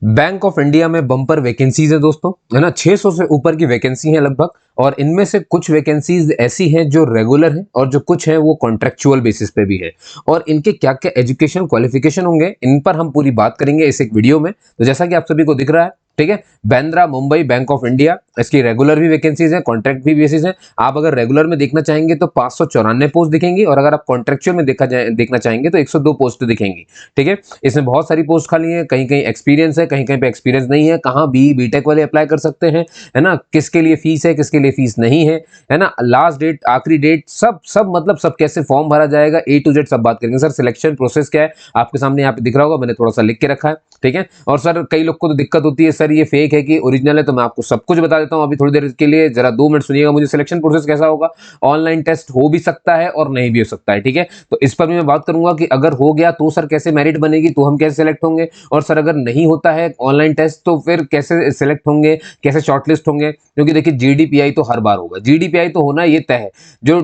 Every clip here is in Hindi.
बैंक ऑफ इंडिया में बम्पर वैकेंसीज है दोस्तों, है ना। 600 से ऊपर की वैकेंसी है लगभग, और इनमें से कुछ वैकेंसीज ऐसी हैं जो रेगुलर हैं और जो कुछ हैं वो कॉन्ट्रेक्चुअल बेसिस पे भी है। और इनके क्या क्या एजुकेशन क्वालिफिकेशन होंगे, इन पर हम पूरी बात करेंगे इस एक वीडियो में। तो जैसा कि आप सभी को दिख रहा है, ठीक है, Bandra Mumbai bank of India, इसकी रेगुलर भी वैकेंसीज है, कॉन्ट्रैक्ट भी बेसिस है। आप अगर रेगुलर में देखना चाहेंगे तो 594 पोस्ट दिखेंगी, और अगर आप कॉन्ट्रेक्चुअल में देखना चाहेंगे तो 102 पोस्ट दिखेंगी। ठीक है, इसमें बहुत सारी पोस्ट खाली है, कहीं कहीं एक्सपीरियंस है, कहीं कहीं पे एक्सपीरियंस नहीं है, कहाँ बीटेक वाले अप्लाई कर सकते हैं, है ना, किसके लिए फीस है, किसके लिए फीस नहीं है ना, लास्ट डेट, आखिरी डेट, सब सब मतलब सब कैसे फॉर्म भरा जाएगा, ए टू जेड सब बात करेंगे। सर सिलेक्शन प्रोसेस क्या है, आपके सामने यहाँ पे दिख रहा होगा, मैंने थोड़ा सा लिख के रखा है। ठीक है, और सर कई लोग को तो दिक्कत होती है, सर ये फेक है कि ओरिजिनल है, तो मैं आपको सब कुछ बता देता हूँ अभी थोड़ी देर के लिए, जरा 2 मिनट सुनिएगा मुझे। सिलेक्शन प्रोसेस कैसा होगा, ऑनलाइन टेस्ट हो भी सकता है और नहीं भी हो सकता है। ठीक है, तो इस पर भी मैं बात करूंगा कि अगर हो गया तो सर कैसे मेरिट बनेगी, तो हम कैसे सिलेक्ट होंगे, और सर अगर नहीं होता है ऑनलाइन टेस्ट तो फिर कैसे सिलेक्ट होंगे, कैसे शॉर्टलिस्ट होंगे। क्योंकि देखिए जीडीपीआई तो हर बार होगा, जीडीपीआई तो होना ये तय है, जो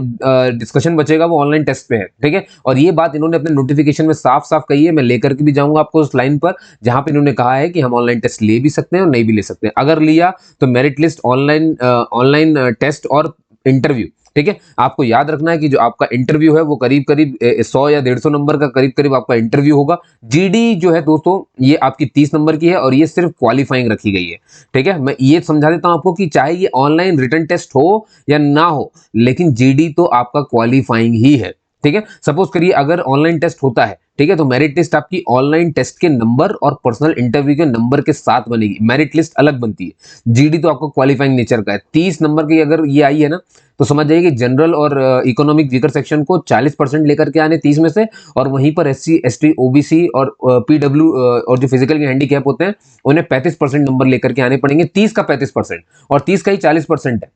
डिस्कशन बचेगा वो ऑनलाइन टेस्ट पे है। ठीक है, और ये बात इन्होंने अपने नोटिफिकेशन में साफ साफ कही है, मैं लेकर के भी जाऊंगा आपको उस लाइन पर जहां पे इन्होंने कहा है कि हम ऑनलाइन टेस्ट ले भी सकते हैं और नहीं भी ले सकते हैं। अगर लिया तो मेरिट लिस्ट, ऑनलाइन टेस्ट और इंटरव्यू। ठीक है, आपको याद रखना है कि जो आपका इंटरव्यू है वो करीब करीब 100 या 150 नंबर का करीब करीब आपका इंटरव्यू होगा। जीडी जो है दोस्तों ये आपकी 30 नंबर की है, और ये सिर्फ क्वालिफाइंग रखी गई है। ठीक है, मैं ये समझा देता हूं आपको कि चाहे ये ऑनलाइन रिटन टेस्ट हो या ना हो, लेकिन जीडी तो आपका क्वालिफाइंग ही है। ठीक है, सपोज करिए अगर ऑनलाइन टेस्ट होता है, ठीक है, तो मेरिट लिस्ट आपकी ऑनलाइन टेस्ट के नंबर और पर्सनल इंटरव्यू के नंबर के साथ बनेगी, मेरिट लिस्ट अलग बनती है। जीडी तो आपका क्वालिफाइंग नेचर का है। 30 नंबर की अगर ये आई है ना, तो समझ जाइए कि जनरल और इकोनॉमिक वीकर सेक्शन को 40% लेकर के आने 30 में से, और वहीं पर एससी एसटी ओबीसी और पीडब्ल्यू और जो फिजिकल के हैंडीकैप होते हैं उन्हें 35% नंबर लेकर के आने पड़ेंगे। 30 का 35% और 30 का ही 40% है,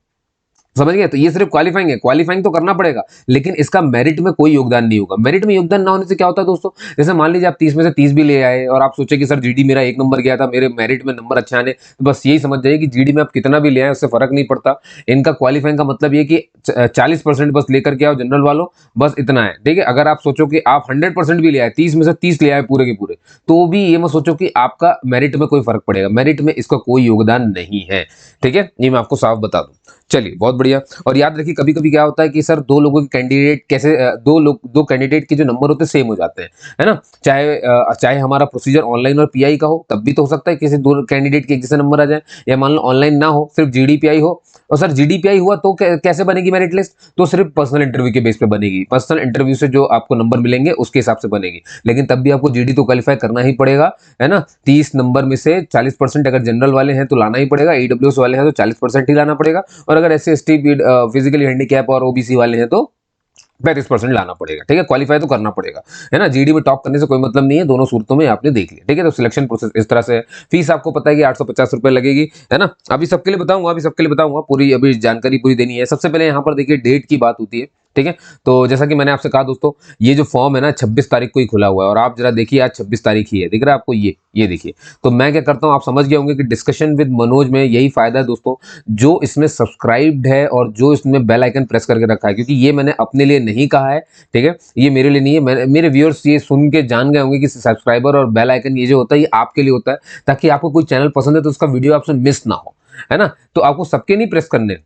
समझ गए। तो ये सिर्फ क्वालिफाइंग है, क्वालिफाइंग तो करना पड़ेगा, लेकिन इसका मेरिट में कोई योगदान नहीं होगा। मेरिट में योगदान ना होने से क्या होता है दोस्तों, जैसे मान लीजिए आप 30 में से 30 भी ले आए और आप सोचे कि सर जीडी मेरा 1 नंबर गया था, मेरे मेरिट में नंबर अच्छे आने, तो बस यही समझ जाइए कि जीडी में आप कितना भी ले आए उससे फर्क नहीं पड़ता। इनका क्वालिफाइंग का मतलब ये कि 40% बस लेकर के आओ जनरल वालों, बस इतना है। ठीक है, अगर आप सोचो कि आप 100% भी ले आए, 30 में से 30 ले आए पूरे के पूरे, तो भी ये मत सोचो कि आपका मेरिट में कोई फर्क पड़ेगा, मेरिट में इसका कोई योगदान नहीं है। ठीक है, ये मैं आपको साफ बता दूं। चलिए बहुत बढ़िया। और याद रखिए कभी कभी क्या होता है कि सर दो लोगों के कैंडिडेट कैसे, दो कैंडिडेट के जो नंबर होते हैं सेम हो जाते हैं, है ना। चाहे हमारा प्रोसीजर ऑनलाइन और पीआई का हो, तब भी तो हो सकता है किसी दो कैंडिडेट के एक जैसे नंबर आ जाए, या मान लो ऑनलाइन ना हो, सिर्फ जीडीपीआई हो। और सर जीडीपीआई हुआ तो कैसे बनेगी मेरिट लिस्ट, तो सिर्फ पर्सनल इंटरव्यू के बेस पे बनेगी, पर्सनल इंटरव्यू से जो आपको नंबर मिलेंगे उसके हिसाब से बनेगी। लेकिन तब भी आपको जीडी तो क्वालिफाई करना ही पड़ेगा, है ना। 30 नंबर में से 40% अगर जनरल वाले हैं तो लाना ही पड़ेगा, ईडब्ल्यूएस वाले हैं तो 40% ही लाना पड़ेगा, और अगर एससी एसटी फिजिकली हैंडीकैप और ओबीसी वाले हैं तो 35% लाना पड़ेगा। ठीक है, क्वालिफाई तो करना पड़ेगा, है ना। जीडी में टॉप करने से कोई मतलब नहीं है, दोनों सूरतों में आपने देख लिया। ठीक है, तो सिलेक्शन प्रोसेस इस तरह से है। फीस आपको पता है कि 850 रुपए लगेगी, है ना। अभी सबके लिए बताऊंगा, पूरी अभी जानकारी पूरी देनी है। सबसे पहले यहाँ पर देखिए डेट की बात होती है। ठीक है, तो जैसा कि मैंने आपसे कहा दोस्तों, ये जो फॉर्म है ना 26 तारीख को ही खुला हुआ है, और आप जरा देखिए आज 26 तारीख ही है, दिख रहा है आपको, ये देखिए। तो मैं क्या करता हूँ, आप समझ गए होंगे कि डिस्कशन विद मनोज में यही फायदा है दोस्तों, जो इसमें सब्सक्राइब्ड है और जो इसमें बेल आइकन प्रेस करके रखा है, क्योंकि ये मैंने अपने लिए नहीं कहा है। ठीक है, ये मेरे लिए नहीं है, मेरे व्यूअर्स ये सुन के जान गए होंगे कि सब्सक्राइबर और बेल आइकन ये जो होता है ये आपके लिए होता है, ताकि आपको कोई चैनल पसंद है तो उसका वीडियो आपसे मिस ना हो, है ना। तो आपको सबके नहीं प्रेस करने,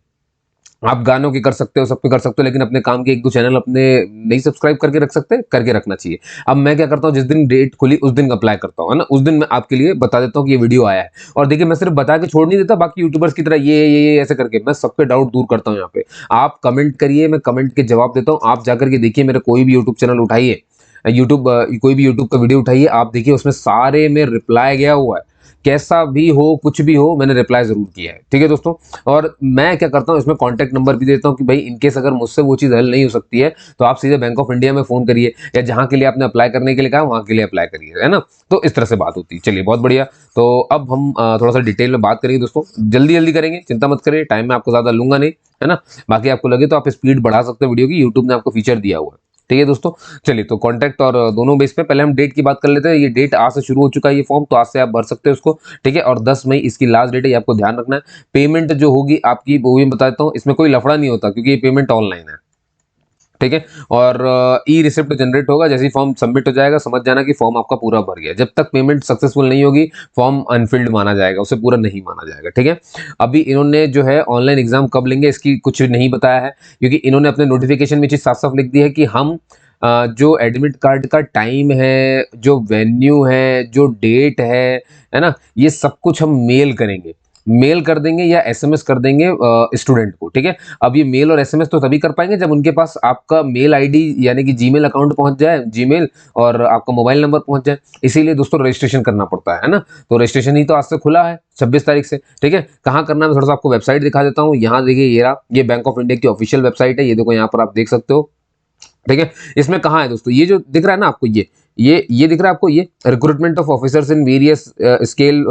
आप गानों की कर सकते हो, सब पे कर सकते हो, लेकिन अपने काम के एक दो चैनल अपने नहीं सब्सक्राइब करके रख सकते, करके रखना चाहिए। अब मैं क्या करता हूँ, जिस दिन डेट खुली उस दिन अप्लाई करता हूँ, है ना, उस दिन मैं आपके लिए बता देता हूँ कि ये वीडियो आया है। और देखिए मैं सिर्फ बता के छोड़ नहीं देता बाकी यूट्यूबर्स की तरह ये ऐसे करके, मैं सबके डाउट दूर करता हूँ यहाँ पे। आप कमेंट करिए, मैं कमेंट के जवाब देता हूँ। आप जाकर के देखिए मेरा कोई भी यूट्यूब चैनल उठाइए, कोई भी यूट्यूब का वीडियो उठाइए, आप देखिए उसमें सारे में रिप्लाई गया हुआ है, कैसा भी हो कुछ भी हो मैंने रिप्लाई जरूर किया है। ठीक है दोस्तों, और मैं क्या करता हूँ इसमें कॉन्टैक्ट नंबर भी देता हूँ कि भाई इनकेस अगर मुझसे वो चीज़ हल नहीं हो सकती है तो आप सीधे बैंक ऑफ इंडिया में फोन करिए, या जहाँ के लिए आपने अप्लाई करने के लिए कहा वहाँ के लिए अप्लाई करिए, है ना। तो इस तरह से बात होती है। चलिए बहुत बढ़िया। तो अब हम थोड़ा सा डिटेल में बात करेंगे दोस्तों, जल्दी जल्दी करेंगे, चिंता मत करिए, टाइम में आपको ज्यादा लूंगा नहीं, है ना। बाकी आपको लगे तो आप स्पीड बढ़ा सकते हो वीडियो की, यूट्यूब ने आपको फीचर दिया हुआ है। ठीक है दोस्तों, चलिए तो कॉन्टैक्ट और दोनों बेस पे पहले हम डेट की बात कर लेते हैं। ये डेट आज से शुरू हो चुका है ये फॉर्म, तो आज से आप भर सकते हैं उसको। ठीक है, और 10 मई इसकी लास्ट डेट है, ये आपको ध्यान रखना है। पेमेंट जो होगी आपकी वो भी बता देता हूँ, इसमें कोई लफड़ा नहीं होता क्योंकि ये पेमेंट ऑनलाइन है। ठीक है। और ई रिसिप्ट जनरेट होगा, जैसे ही फॉर्म सबमिट हो जाएगा समझ जाना कि फॉर्म आपका पूरा भर गया। जब तक पेमेंट सक्सेसफुल नहीं होगी फॉर्म अनफिल्ड माना जाएगा, उसे पूरा नहीं माना जाएगा, ठीक है। अभी इन्होंने जो है ऑनलाइन एग्जाम कब लेंगे इसकी कुछ नहीं बताया है, क्योंकि इन्होंने अपने नोटिफिकेशन में चीज साफ साफ लिख दी है कि हम जो एडमिट कार्ड का टाइम है, जो वेन्यू है, जो डेट है ना, ये सब कुछ हम मेल करेंगे, मेल कर देंगे या एसएमएस कर देंगे स्टूडेंट को, ठीक है। अब ये मेल और एसएमएस तो तभी कर पाएंगे जब उनके पास आपका मेल आईडी यानी कि जीमेल अकाउंट पहुंच जाए, जीमेल, और आपका मोबाइल नंबर पहुंच जाए। इसीलिए दोस्तों रजिस्ट्रेशन करना पड़ता है ना। तो रजिस्ट्रेशन ही तो आज से खुला है 26 तारीख से, ठीक है। कहाँ करना है मैं थोड़ा सा आपको वेबसाइट दिखा देता हूँ। यहाँ देखिए ये रहा, ये बैंक ऑफ इंडिया की ऑफिशियल वेबसाइट है, ये देखो यहाँ पर आप देख सकते हो, ठीक है। इसमें कहाँ है दोस्तों, ये जो दिख रहा है ना आपको, ये दिख रहा है आपको, ये recruitment of officers in various scale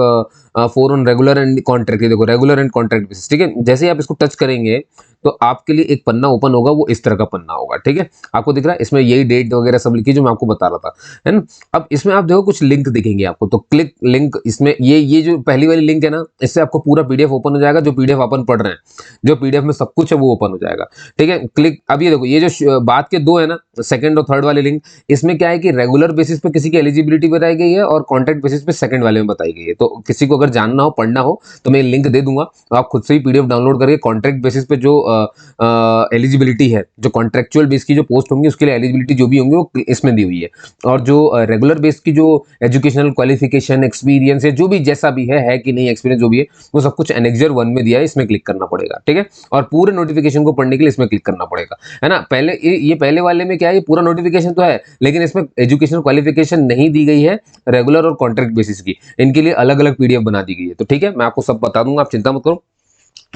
for on regular and contract, ये देखो रेगुलर एंड कॉन्ट्रैक्ट बेसिस, ठीक है। जैसे ही आप इसको टच करेंगे तो आपके लिए एक पन्ना ओपन होगा, वो इस तरह का पन्ना होगा, ठीक है। आपको दिख रहा है इसमें यही डेट वगैरह सब लिखी जो मैं आपको बता रहा था, है ना। अब इसमें आप देखो कुछ लिंक दिखेंगे आपको, तो क्लिक लिंक, इसमें ये जो पहली वाली लिंक है ना, इससे आपको पूरा पीडीएफ ओपन हो जाएगा, जो पीडीएफ अपन पढ़ रहे हैं, जो पीडीएफ में सब कुछ है वो ओपन हो जाएगा, ठीक है। क्लिक, अब ये देखो ये जो बात के दो है ना, सेकंड और थर्ड वाले लिंक, इसमें क्या है कि रेगुलर बेसिस पे किसी की एलिजिबिलिटी बताई गई है और कॉन्ट्रैक्ट बेसिस पे सेकंड वाले में बताई गई है। तो किसी को अगर जानना हो, पढ़ना हो, तो मैं लिंक दे दूंगा, तो आप खुद से ही पीडीएफ डाउनलोड करके कॉन्ट्रैक्ट बेसिस पे जो एलिजिबिलिटी है, जो कॉन्ट्रेक्चुअल बेस की जो पोस्ट होंगी उसके लिए एलिजिबिलिटी जो भी होंगी वो इसमें दी हुई है। और जो रेगुलर बेस की जो एजुकेशनल क्वालिफिकेशन, एक्सपीरियंस है, जो भी जैसा भी है कि नहीं एक्सपीरियंस जो भी है, वो सब कुछ एनेक्जर 1 में दिया है, इसमें क्लिक करना पड़ेगा, ठीक है। और पूरे नोटिफिकेशन को पढ़ने के लिए इसमें क्लिक करना पड़ेगा, है ना। पहले ये पहले वाले में क्या है, ये पूरा नोटिफिकेशन तो है लेकिन इसमें एजुकेशनल क्वालिफिकेशन नहीं दी गई है, रेगुलर और कॉन्ट्रैक्ट बेसिस की, इनके लिए अलग अलग पीडीएफ बना दी गई है। तो ठीक है, मैं आपको सब बता दूंगा, आप चिंता मत करो।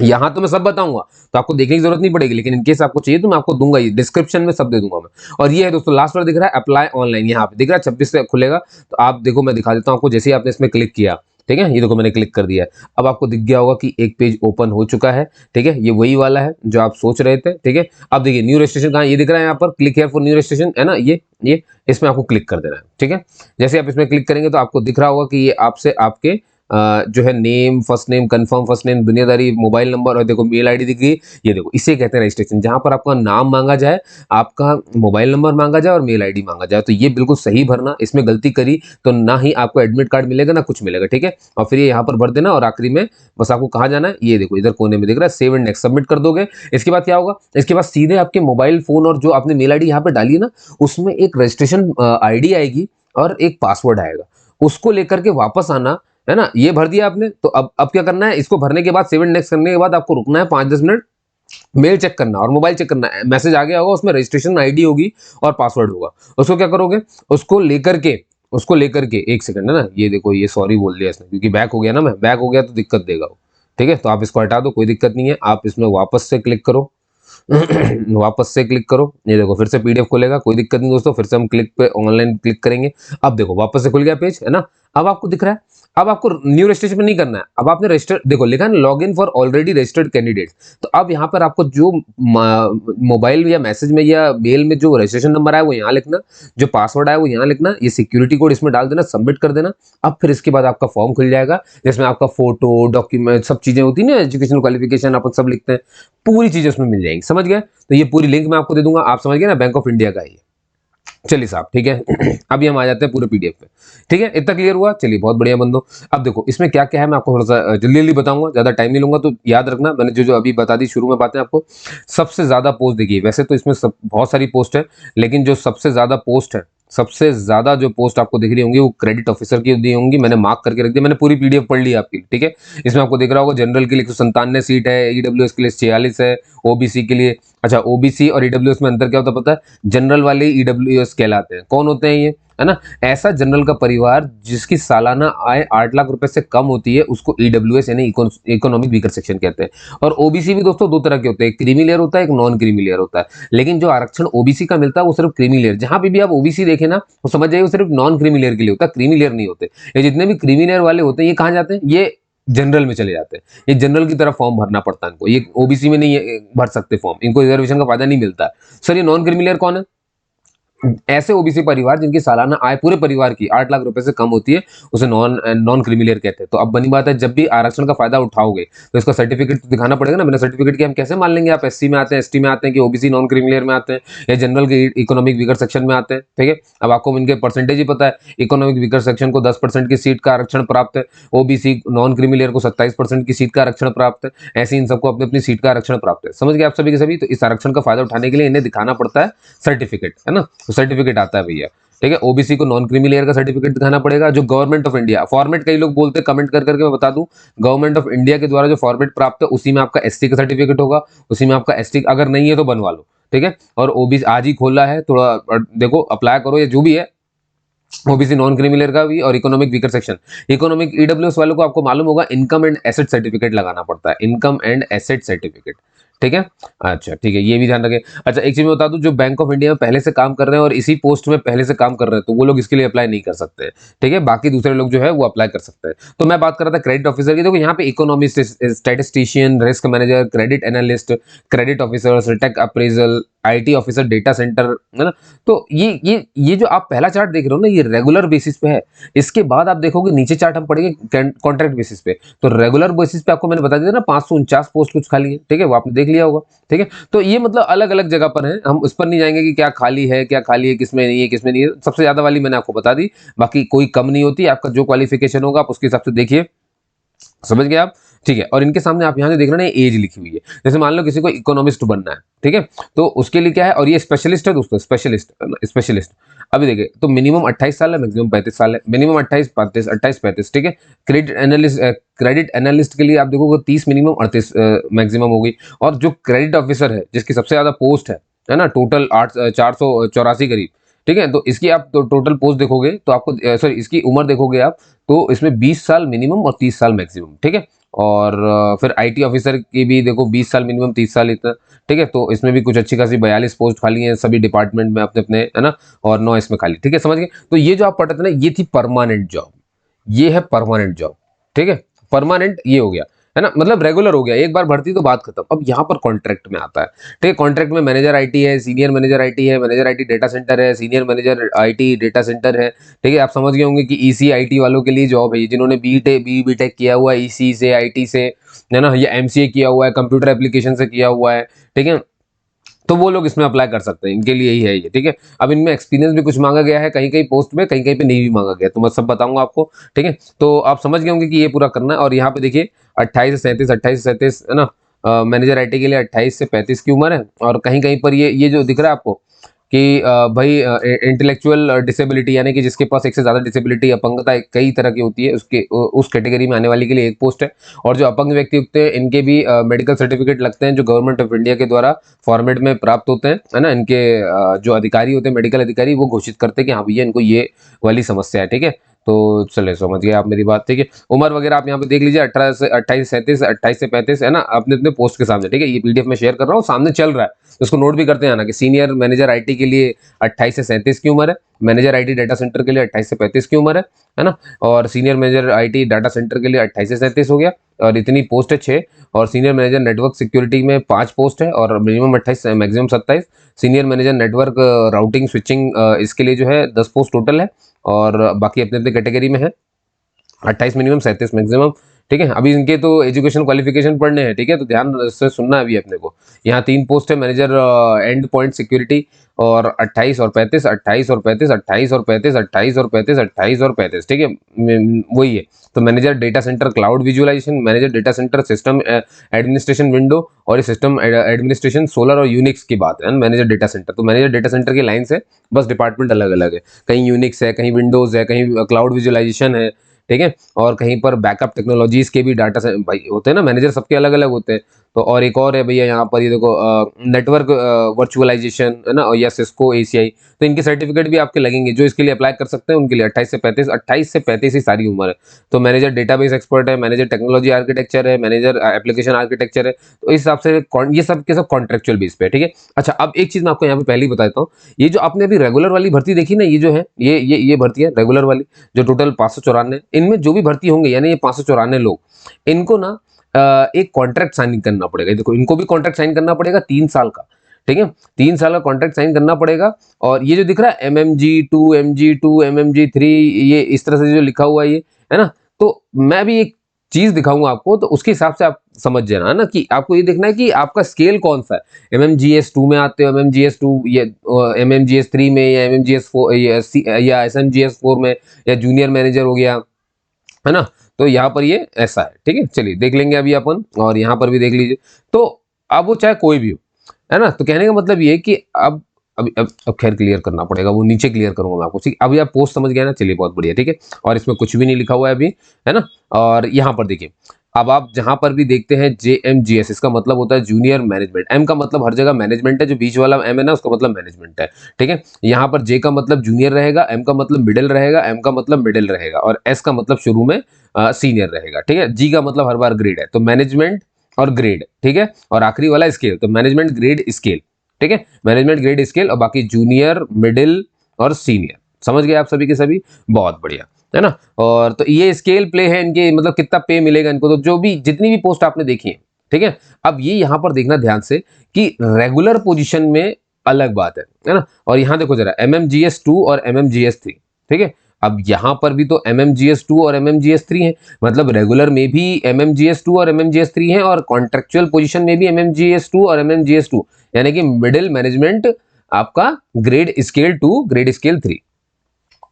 यहाँ तो मैं सब बताऊंगा, तो आपको देखने की जरूरत नहीं पड़ेगी, लेकिन इनकेस आपको चाहिए तो मैं आपको दूंगा, ये डिस्क्रिप्शन में सब दे दूंगा मैं। और ये है दोस्तों लास्ट वाला दिख रहा है अप्लाई ऑनलाइन, यहाँ पे दिख रहा है 26 से खुलेगा। तो आप देखो, मैं दिखा देता हूँ आपको, जैसे ही आपने इसमें क्लिक किया, ठीक है, ये देखो मैंने क्लिक कर दिया है। अब आपको दिख गया होगा कि एक पेज ओपन हो चुका है, ठीक है। ये वही वाला है जो आप सोच रहे थे, ठीक है। अब देखिए न्यू रजिस्ट्रेशन कहाँ, ये दिख रहा है यहाँ पर, click here for new registration, है ना, ये इसमें आपको क्लिक कर देना है, ठीक है। जैसे आप इसमें क्लिक करेंगे तो आपको दिख रहा होगा कि ये आपसे आपके जो है name, first name, confirm first name, दुनियादारी, मोबाइल नंबर, और देखो मेल आईडी दिख गई, ये देखो इसे कहते हैं रजिस्ट्रेशन, जहां पर आपका नाम मांगा जाए, आपका मोबाइल नंबर मांगा जाए और मेल आईडी मांगा जाए। तो ये बिल्कुल सही भरना, इसमें गलती करी तो ना ही आपको एडमिट कार्ड मिलेगा ना कुछ मिलेगा, ठीक है। और फिर ये यहाँ पर भर देना, और आखिरी में बस आपको कहाँ जाना है, ये देखो इधर कोने में दिख रहा है सेव एंड नेक्स्ट, सबमिट कर दोगे। इसके बाद क्या होगा, इसके बाद सीधे आपके मोबाइल फोन और जो आपने मेल आईडी यहाँ पे डाली है ना, उसमें एक रजिस्ट्रेशन आईडी आएगी और एक पासवर्ड आएगा, उसको लेकर के वापस आना, है ना। ये भर दिया आपने, तो अब क्या करना है, इसको भरने के बाद 7 नेक्स्ट करने के बाद आपको रुकना है 5-10 मिनट, मेल चेक करना और मोबाइल चेक करना है, मैसेज आ गया होगा, उसमें रजिस्ट्रेशन आईडी होगी और पासवर्ड होगा। उसको क्या करोगे, उसको लेकर के एक सेकंड, है ना, ये देखो ये सॉरी बोल दिया इसने, क्योंकि बैक हो गया ना, मैं बैक हो गया तो दिक्कत देगा वो, ठीक है। तो आप इसको हटा दो, कोई दिक्कत नहीं है, आप इसमें वापस से क्लिक करो वापस से क्लिक करो, ये देखो फिर से पीडीएफ खुलेगा, कोई दिक्कत नहीं दोस्तों। फिर से हम क्लिक पे ऑनलाइन क्लिक करेंगे, अब देखो वापस से खुल गया पेज, है ना। अब आपको दिख रहा है, अब आपको न्यू रजिस्ट्रेशन नहीं करना है, अब आपने रजिस्टर, देखो लिखा है log in for already registered candidate. तो अब यहाँ पर आपको जो मोबाइल या मैसेज में या मेल में जो रजिस्ट्रेशन नंबर आया वो यहाँ लिखना, जो पासवर्ड आया वो यहाँ लिखना, ये सिक्योरिटी कोड इसमें डाल देना, सबमिट कर देना। अब फिर इसके बाद आपका फॉर्म खुल जाएगा, जिसमें आपका फोटो, डॉक्यूमेंट, सब चीजें होती है ना, एजुकेशन क्वालिफिकेशन अपन सब लिखते हैं, पूरी चीजें उसमें मिल जाएंगी, समझ गए। तो ये पूरी लिंक मैं आपको दे दूंगा, आप समझ गए ना, बैंक ऑफ इंडिया का है ये। चलिए साहब, ठीक है अभी हम आ जाते हैं पूरे पीडीएफ पे, ठीक है। इतना क्लियर हुआ, चलिए बहुत बढ़िया बंदो। अब देखो इसमें क्या क्या है मैं आपको थोड़ा सा जल्दी जल्दी बताऊंगा, ज्यादा टाइम नहीं लूंगा, तो याद रखना मैंने जो जो अभी बता दी शुरू में बातें आपको। सबसे ज्यादा पोस्ट देखिए, वैसे तो इसमें बहुत सारी पोस्ट है, लेकिन जो सबसे ज्यादा पोस्ट है, सबसे ज्यादा जो पोस्ट आपको दिख रही होंगी वो क्रेडिट ऑफिसर की दी होंगी, मैंने मार्क करके रख दिया, मैंने पूरी पीडीएफ पढ़ ली आपकी, ठीक है। इसमें आपको दिख रहा होगा जनरल के लिए 197 सीट है, ईडब्ल्यूएस के लिए 46 है, ओबीसी के लिए, अच्छा ओबीसी और ईडब्ल्यूएस में अंतर क्या होता है पता है, जनरल वाले ईडब्ल्यूएस कहलाते हैं। कौन होते हैं ये, है ना, ऐसा जनरल का परिवार जिसकी सालाना आय 8 लाख रुपए से कम होती है, उसको ईडब्ल्यूएस यानी इकोनॉमिक वीकर सेक्शन कहते हैं। और ओबीसी भी दोस्तों दो तरह के होते हैं, एक क्रीमी लेयर होता है, एक नॉन क्रीमी लेयर होता है। लेकिन जो आरक्षण ओबीसी का मिलता है वो सिर्फ क्रीमी लेयर, जहां पे भी आप ओबीसी देखें ना, वो समझ जाइए वो सिर्फ नॉन क्रीमी लेयर के लिए होता है, क्रीमी लेयर नहीं होते। ये जितने भी क्रीमी लेयर वाले होते हैं ये कहाँ जाते हैं, ये जनरल में चले जाते हैं, ये जनरल की तरफ फॉर्म भरना पड़ता है इनको, ये ओबीसी में नहीं भर सकते फॉर्म, इनको रिजर्वेशन का फायदा नहीं मिलता है। सर ये नॉन क्रीमी लेयर कौन है, ऐसे ओबीसी परिवार जिनकी सालाना आय पूरे परिवार की 8 लाख रुपए से कम होती है, उसे नॉन नॉन क्रीमी कहते हैं। तो अब बनी बात है, जब भी आरक्षण का फायदा उठाओगे तो इसका सर्टिफिकेट तो दिखाना पड़ेगा ना। बिना सर्टिफिकेट के हम कैसे मान लेंगे आप एससी में आते हैं, एसटी में आते हैं, कि ओबीसी नॉन क्रीमी में आते हैं या जनरल के इकोनॉमिक वीकर सेक्शन में आते हैं। ठीक है, अब आपको इनके परसेंटेज ही पता है। इकोनॉमिक वीकर सेक्शन को 10% की सीट का आरक्षण प्राप्त है, ओबीसी नॉन क्रीमी को 27% की सीट का आरक्षण प्राप्त है। ऐसे इन सबको अपनी अपनी सीट का आरक्षण प्राप्त है। समझ गए आप सभी के सभी। तो इस आरक्षण का फायदा उठाने के लिए इन्हें दिखाना पड़ता है सर्टिफिकेट, है ना। तो सर्टिफिकेट आता है भैया। ठीक है, ओबीसी को नॉन क्रीमी लेयर का सर्टिफिकेट दिखाना पड़ेगा। जो गवर्नमेंट ऑफ इंडिया फॉर्मेट, कई लोग बोलते हैं कमेंट कर करके, मैं बता दूं, गवर्नमेंट ऑफ इंडिया के द्वारा जो फॉर्मेट प्राप्त है उसी में आपका एसटी का सर्टिफिकेट होगा, उसी में आपका एसटी अगर नहीं है तो बनवा लो। ठीक है, और ओबीसी आज ही खोला है, थोड़ा देखो अप्लाई करो, या जो भी है ओबीसी नॉन क्रीमी लेयर का भी। और economic weaker section, economic EWS वालों को आपको मालूम होगा इनकम एंड एसेट सर्टिफिकेट लगाना पड़ता है, इनकम एंड एसेट सर्टिफिकेट। ठीक है, अच्छा ठीक है, ये भी ध्यान रखें। अच्छा एक चीज मैं बता दूं, जो बैंक ऑफ इंडिया में पहले से काम कर रहे हैं और इसी पोस्ट में पहले से काम कर रहे हैं, तो वो लोग इसके लिए अप्लाई नहीं कर सकते हैं। ठीक है, बाकी दूसरे लोग जो है वो अप्लाई कर सकते हैं। तो मैं बात कर रहा था क्रेडिट ऑफिसर की। देखो यहाँ पे economist, statistician, risk manager, credit analyst, credit officer, tech appraisal, IT officer, data centre, है ना। तो ये जो आप पहला चार्ट देख रहे हो ना, ये रेगुलर बेसिस पे है। इसके बाद आप देखोगे नीचे चार्ट हम पढ़ेंगे कॉन्ट्रैक्ट बेसिस पे। तो रेगुलर बेसिस पे आपको मैंने बता दिया ना 549 पोस्ट कुछ खाली है। ठीक है, वो आपने देख लिया होगा। ठीक है, तो ये मतलब अलग अलग जगह पर है, हम उस पर नहीं जाएंगे कि क्या खाली है, क्या खाली है, किसमें नहीं है, किसमें नहीं है। सबसे ज्यादा वाली मैंने आपको बता दी, बाकी कोई कम नहीं होती। आपका जो क्वालिफिकेशन होगा आप उसके हिसाब से देखिए। समझ गए आप। ठीक है, और इनके सामने आप यहाँ से देख रहे हैं एज लिखी हुई है। जैसे मान लो किसी को इकोनॉमिस्ट बनना है, ठीक है, तो उसके लिए क्या है, और ये स्पेशलिस्ट है दोस्तों, स्पेशलिस्ट स्पेशलिस्ट। अभी देखिए, तो मिनिमम 28 साल है, मैक्सिमम 35 साल है। मिनिमम 28 35 ठीक है। क्रेडिट एनालिस्ट के लिए आप देखोगे 30 मिनिमम, 38 मैक्सिमम होगी। और जो क्रेडिट ऑफिसर है, जिसकी सबसे ज्यादा पोस्ट है ना, टोटल 484 करीब। ठीक है, तो इसकी आप तो टोटल पोस्ट देखोगे तो आपको, सॉरी, इसकी उम्र देखोगे आप, तो इसमें 20 साल मिनिमम और 30 साल मैक्सिमम। ठीक है, और फिर आईटी ऑफिसर की भी देखो 20 साल मिनिमम, 30 साल इतना। ठीक है, तो इसमें भी कुछ अच्छी खासी 42 पोस्ट खाली हैं सभी डिपार्टमेंट में अपने अपने, है ना, और 9 इसमें खाली। ठीक है, समझ गए। तो ये जो आप पढ़ते थे ना, ये थी परमानेंट जॉब, ये है परमानेंट जॉब। ठीक है, परमानेंट ये हो गया, है ना, मतलब रेगुलर हो गया, एक बार भर्ती तो बात खत्म। अब यहाँ पर कॉन्ट्रैक्ट में आता है। ठीक है, कॉन्ट्रैक्ट में मैनेजर आईटी है, सीनियर मैनेजर आईटी है, मैनेजर आईटी डेटा सेंटर है, senior manager IT data centre है। ठीक है, आप समझ गए होंगे कि ईसी आईटी वालों के लिए जॉब है, जिन्होंने बीटेक किया हुआ है ईसी से, आईटी से, है ना, या एमसीए किया हुआ है, कंप्यूटर एप्लीकेशन से किया हुआ है। ठीक है, तो वो लोग इसमें अप्लाई कर सकते हैं, इनके लिए ही है ये। ठीक है, अब इनमें एक्सपीरियंस भी कुछ मांगा गया है, कहीं कहीं पोस्ट में, कहीं कहीं पे नहीं भी मांगा गया, तो मैं सब बताऊंगा आपको। ठीक है, तो आप समझ गए होंगे कि ये पूरा करना है। और यहाँ पे देखिए 28 से 37, 28 से 37, है ना, मैनेजर आईटी के लिए 28 से 35 की उम्र है। और कहीं कहीं पर ये जो दिख रहा है आपको कि भाई इंटेलेक्चुअल डिसेबिलिटी, यानी कि जिसके पास एक से ज्यादा डिसेबिलिटी, अपंगता कई तरह की होती है, उसके उस कैटेगरी में आने वाले के लिए एक पोस्ट है। और जो अपंग व्यक्ति होते हैं इनके भी मेडिकल सर्टिफिकेट लगते हैं, जो गवर्नमेंट ऑफ इंडिया के द्वारा फॉर्मेट में प्राप्त होते हैं, है ना। इनके जो अधिकारी होते हैं, मेडिकल अधिकारी, वो घोषित करते हैं कि हाँ भैया इनको ये वाली समस्या है। ठीक है, तो चले समझ गए आप मेरी बात। ठीक है, उम्र वगैरह आप यहाँ पे देख लीजिए, 18 से 28, 37, 28 से 35, है ना, अपने अपने पोस्ट के सामने। ठीक है, ये पीडीएफ में शेयर कर रहा हूँ, सामने चल रहा है, तो इसको नोट भी करते हैं ना, कि सीनियर मैनेजर आईटी के लिए 28 से 37 की उम्र है, मैनेजर आईटी डाटा सेंटर के लिए 28 से 35 की उम्र है ना, और senior manager IT data centre के लिए 28 से 37 हो गया। और इतनी पोस्ट है 6। और सीनियर मैनेजर नेटवर्क सिक्योरिटी में 5 पोस्ट है, और minimum 28, maximum 27। Senior manager network routing switching, इसके लिए जो है 10 पोस्ट टोटल है, और बाकी अपने अपने कैटेगरी में है। 28 मिनिमम, 37 मैक्सिमम। ठीक है, अभी इनके तो एजुकेशन क्वालिफिकेशन पढ़ने हैं। ठीक है, तो ध्यान से सुनना है अभी अपने को। यहाँ 3 पोस्ट है, मैनेजर एंड पॉइंट सिक्योरिटी, और 28 और 35, 28 और 35, 28 और 35, 28 और 35, 28 और 35। ठीक है, वही है। तो manager data centre cloud visualisation, manager data centre system administration window, और ये सिस्टम एडमिनिस्ट्रेशन सोलर और यूनिक्स की बात है। मैनेजर डेटा सेंटर, तो मैनेजर डेटा सेंटर की लाइन से बस डिपार्टमेंट अलग अलग है, कहीं यूनिक्स है, कहीं विंडोज है, कहीं क्लाउड विजुअलाइजेशन है। ठीक है, और कहीं पर बैकअप टेक्नोलॉजीज के भी डाटा भाई होते हैं ना, मैनेजर सबके अलग अलग होते हैं। तो और एक और है भैया यहाँ पर, ये देखो नेटवर्क वर्चुअलाइजेशन, है ना, या सिस्को एसीआई। तो इनके सर्टिफिकेट भी आपके लगेंगे, जो इसके लिए अप्लाई कर सकते हैं उनके लिए 28 से 35 ही सारी उम्र है। तो मैनेजर डेटाबेस एक्सपर्ट है, मैनेजर टेक्नोलॉजी आर्किटेक्चर है, मैनेजर एप्लीकेशन आर्किटेक्चर है। तो इस हिसाब से ये सब के सब कॉन्ट्रेक्चुअल बेस पे है। ठीक है, अच्छा अब एक चीज मैं आपको यहाँ पे पहले ही बताता हूँ, ये जो आपने अभी रेगुलर वाली भर्ती देखी ना, ये जो है, ये भर्ती है रेगुलर वाली, जो टोटल 594, इनमें जो भी भर्ती होंगे, यानी ये 594 लोग, इनको ना एक कॉन्ट्रैक्ट साइन करना पड़ेगा। देखो इनको भी कॉन्ट्रैक्ट साइन करना पड़ेगा 3 साल का। ठीक है, 3 साल का कॉन्ट्रैक्ट साइन करना पड़ेगा। और ये जो दिख रहा है MMG2 MG2 MMG3, ये इस तरह से जो लिखा हुआ है ना, तो मैं भी एक चीज दिखाऊंगा आपको, तो उसके हिसाब से आप समझ जाना है ना, कि आपको ये देखना है कि आपका स्केल कौन सा है। MMGS2 में आते हो, MMGS2 या MMGS3 में, या MMGS4 या SMGS4 में, या जूनियर मैनेजर हो गया, है ना। तो यहाँ पर ये ऐसा है, ठीक है। चलिए देख लेंगे अभी अपन, और यहाँ पर भी देख लीजिए। तो अब वो चाहे कोई भी हो, है ना, तो कहने का मतलब ये है कि अब खैर क्लियर करना पड़ेगा, वो नीचे क्लियर करूंगा मैं आपको, ठीक। अभी आप पोस्ट समझ गए ना, चलिए बहुत बढ़िया, ठीक है। और इसमें कुछ भी नहीं लिखा हुआ है अभी, है ना। और यहाँ पर देखिए, अब आप जहां पर भी देखते हैं JMGS, इसका मतलब होता है जूनियर मैनेजमेंट। M का मतलब हर जगह मैनेजमेंट है, जो बीच वाला M है ना, उसका मतलब मैनेजमेंट है, ठीक है। यहाँ पर J का मतलब जूनियर रहेगा, M का मतलब मिडिल रहेगा, M का मतलब मिडिल रहेगा, और S का मतलब शुरू में सीनियर रहेगा, ठीक है। G का मतलब हर बार ग्रेड है, तो मैनेजमेंट और ग्रेड, ठीक है। और आखिरी वाला स्केल, तो मैनेजमेंट ग्रेड स्केल, ठीक है। मैनेजमेंट ग्रेड स्केल, और बाकी जूनियर, मिडिल और सीनियर। समझ गए आप सभी के सभी, बहुत बढ़िया, है ना। और तो ये स्केल प्ले है इनके, मतलब कितना पे मिलेगा इनको, तो जो भी जितनी भी पोस्ट आपने देखी है, ठीक है। अब ये यहाँ पर देखना ध्यान से कि रेगुलर पोजीशन में अलग बात है ना। और यहाँ देखो जरा, MMGS2 और MMGS3, ठीक है। अब यहाँ पर भी तो MMGS2 और MMGS3 है, मतलब रेगुलर में भी MMGS2 और MMGS3 है, और कॉन्ट्रेक्चुअल पोजीशन में भी MMGS2 और MMGS2, यानी कि मिडिल मैनेजमेंट आपका ग्रेड स्केल 2 ग्रेड स्केल 3।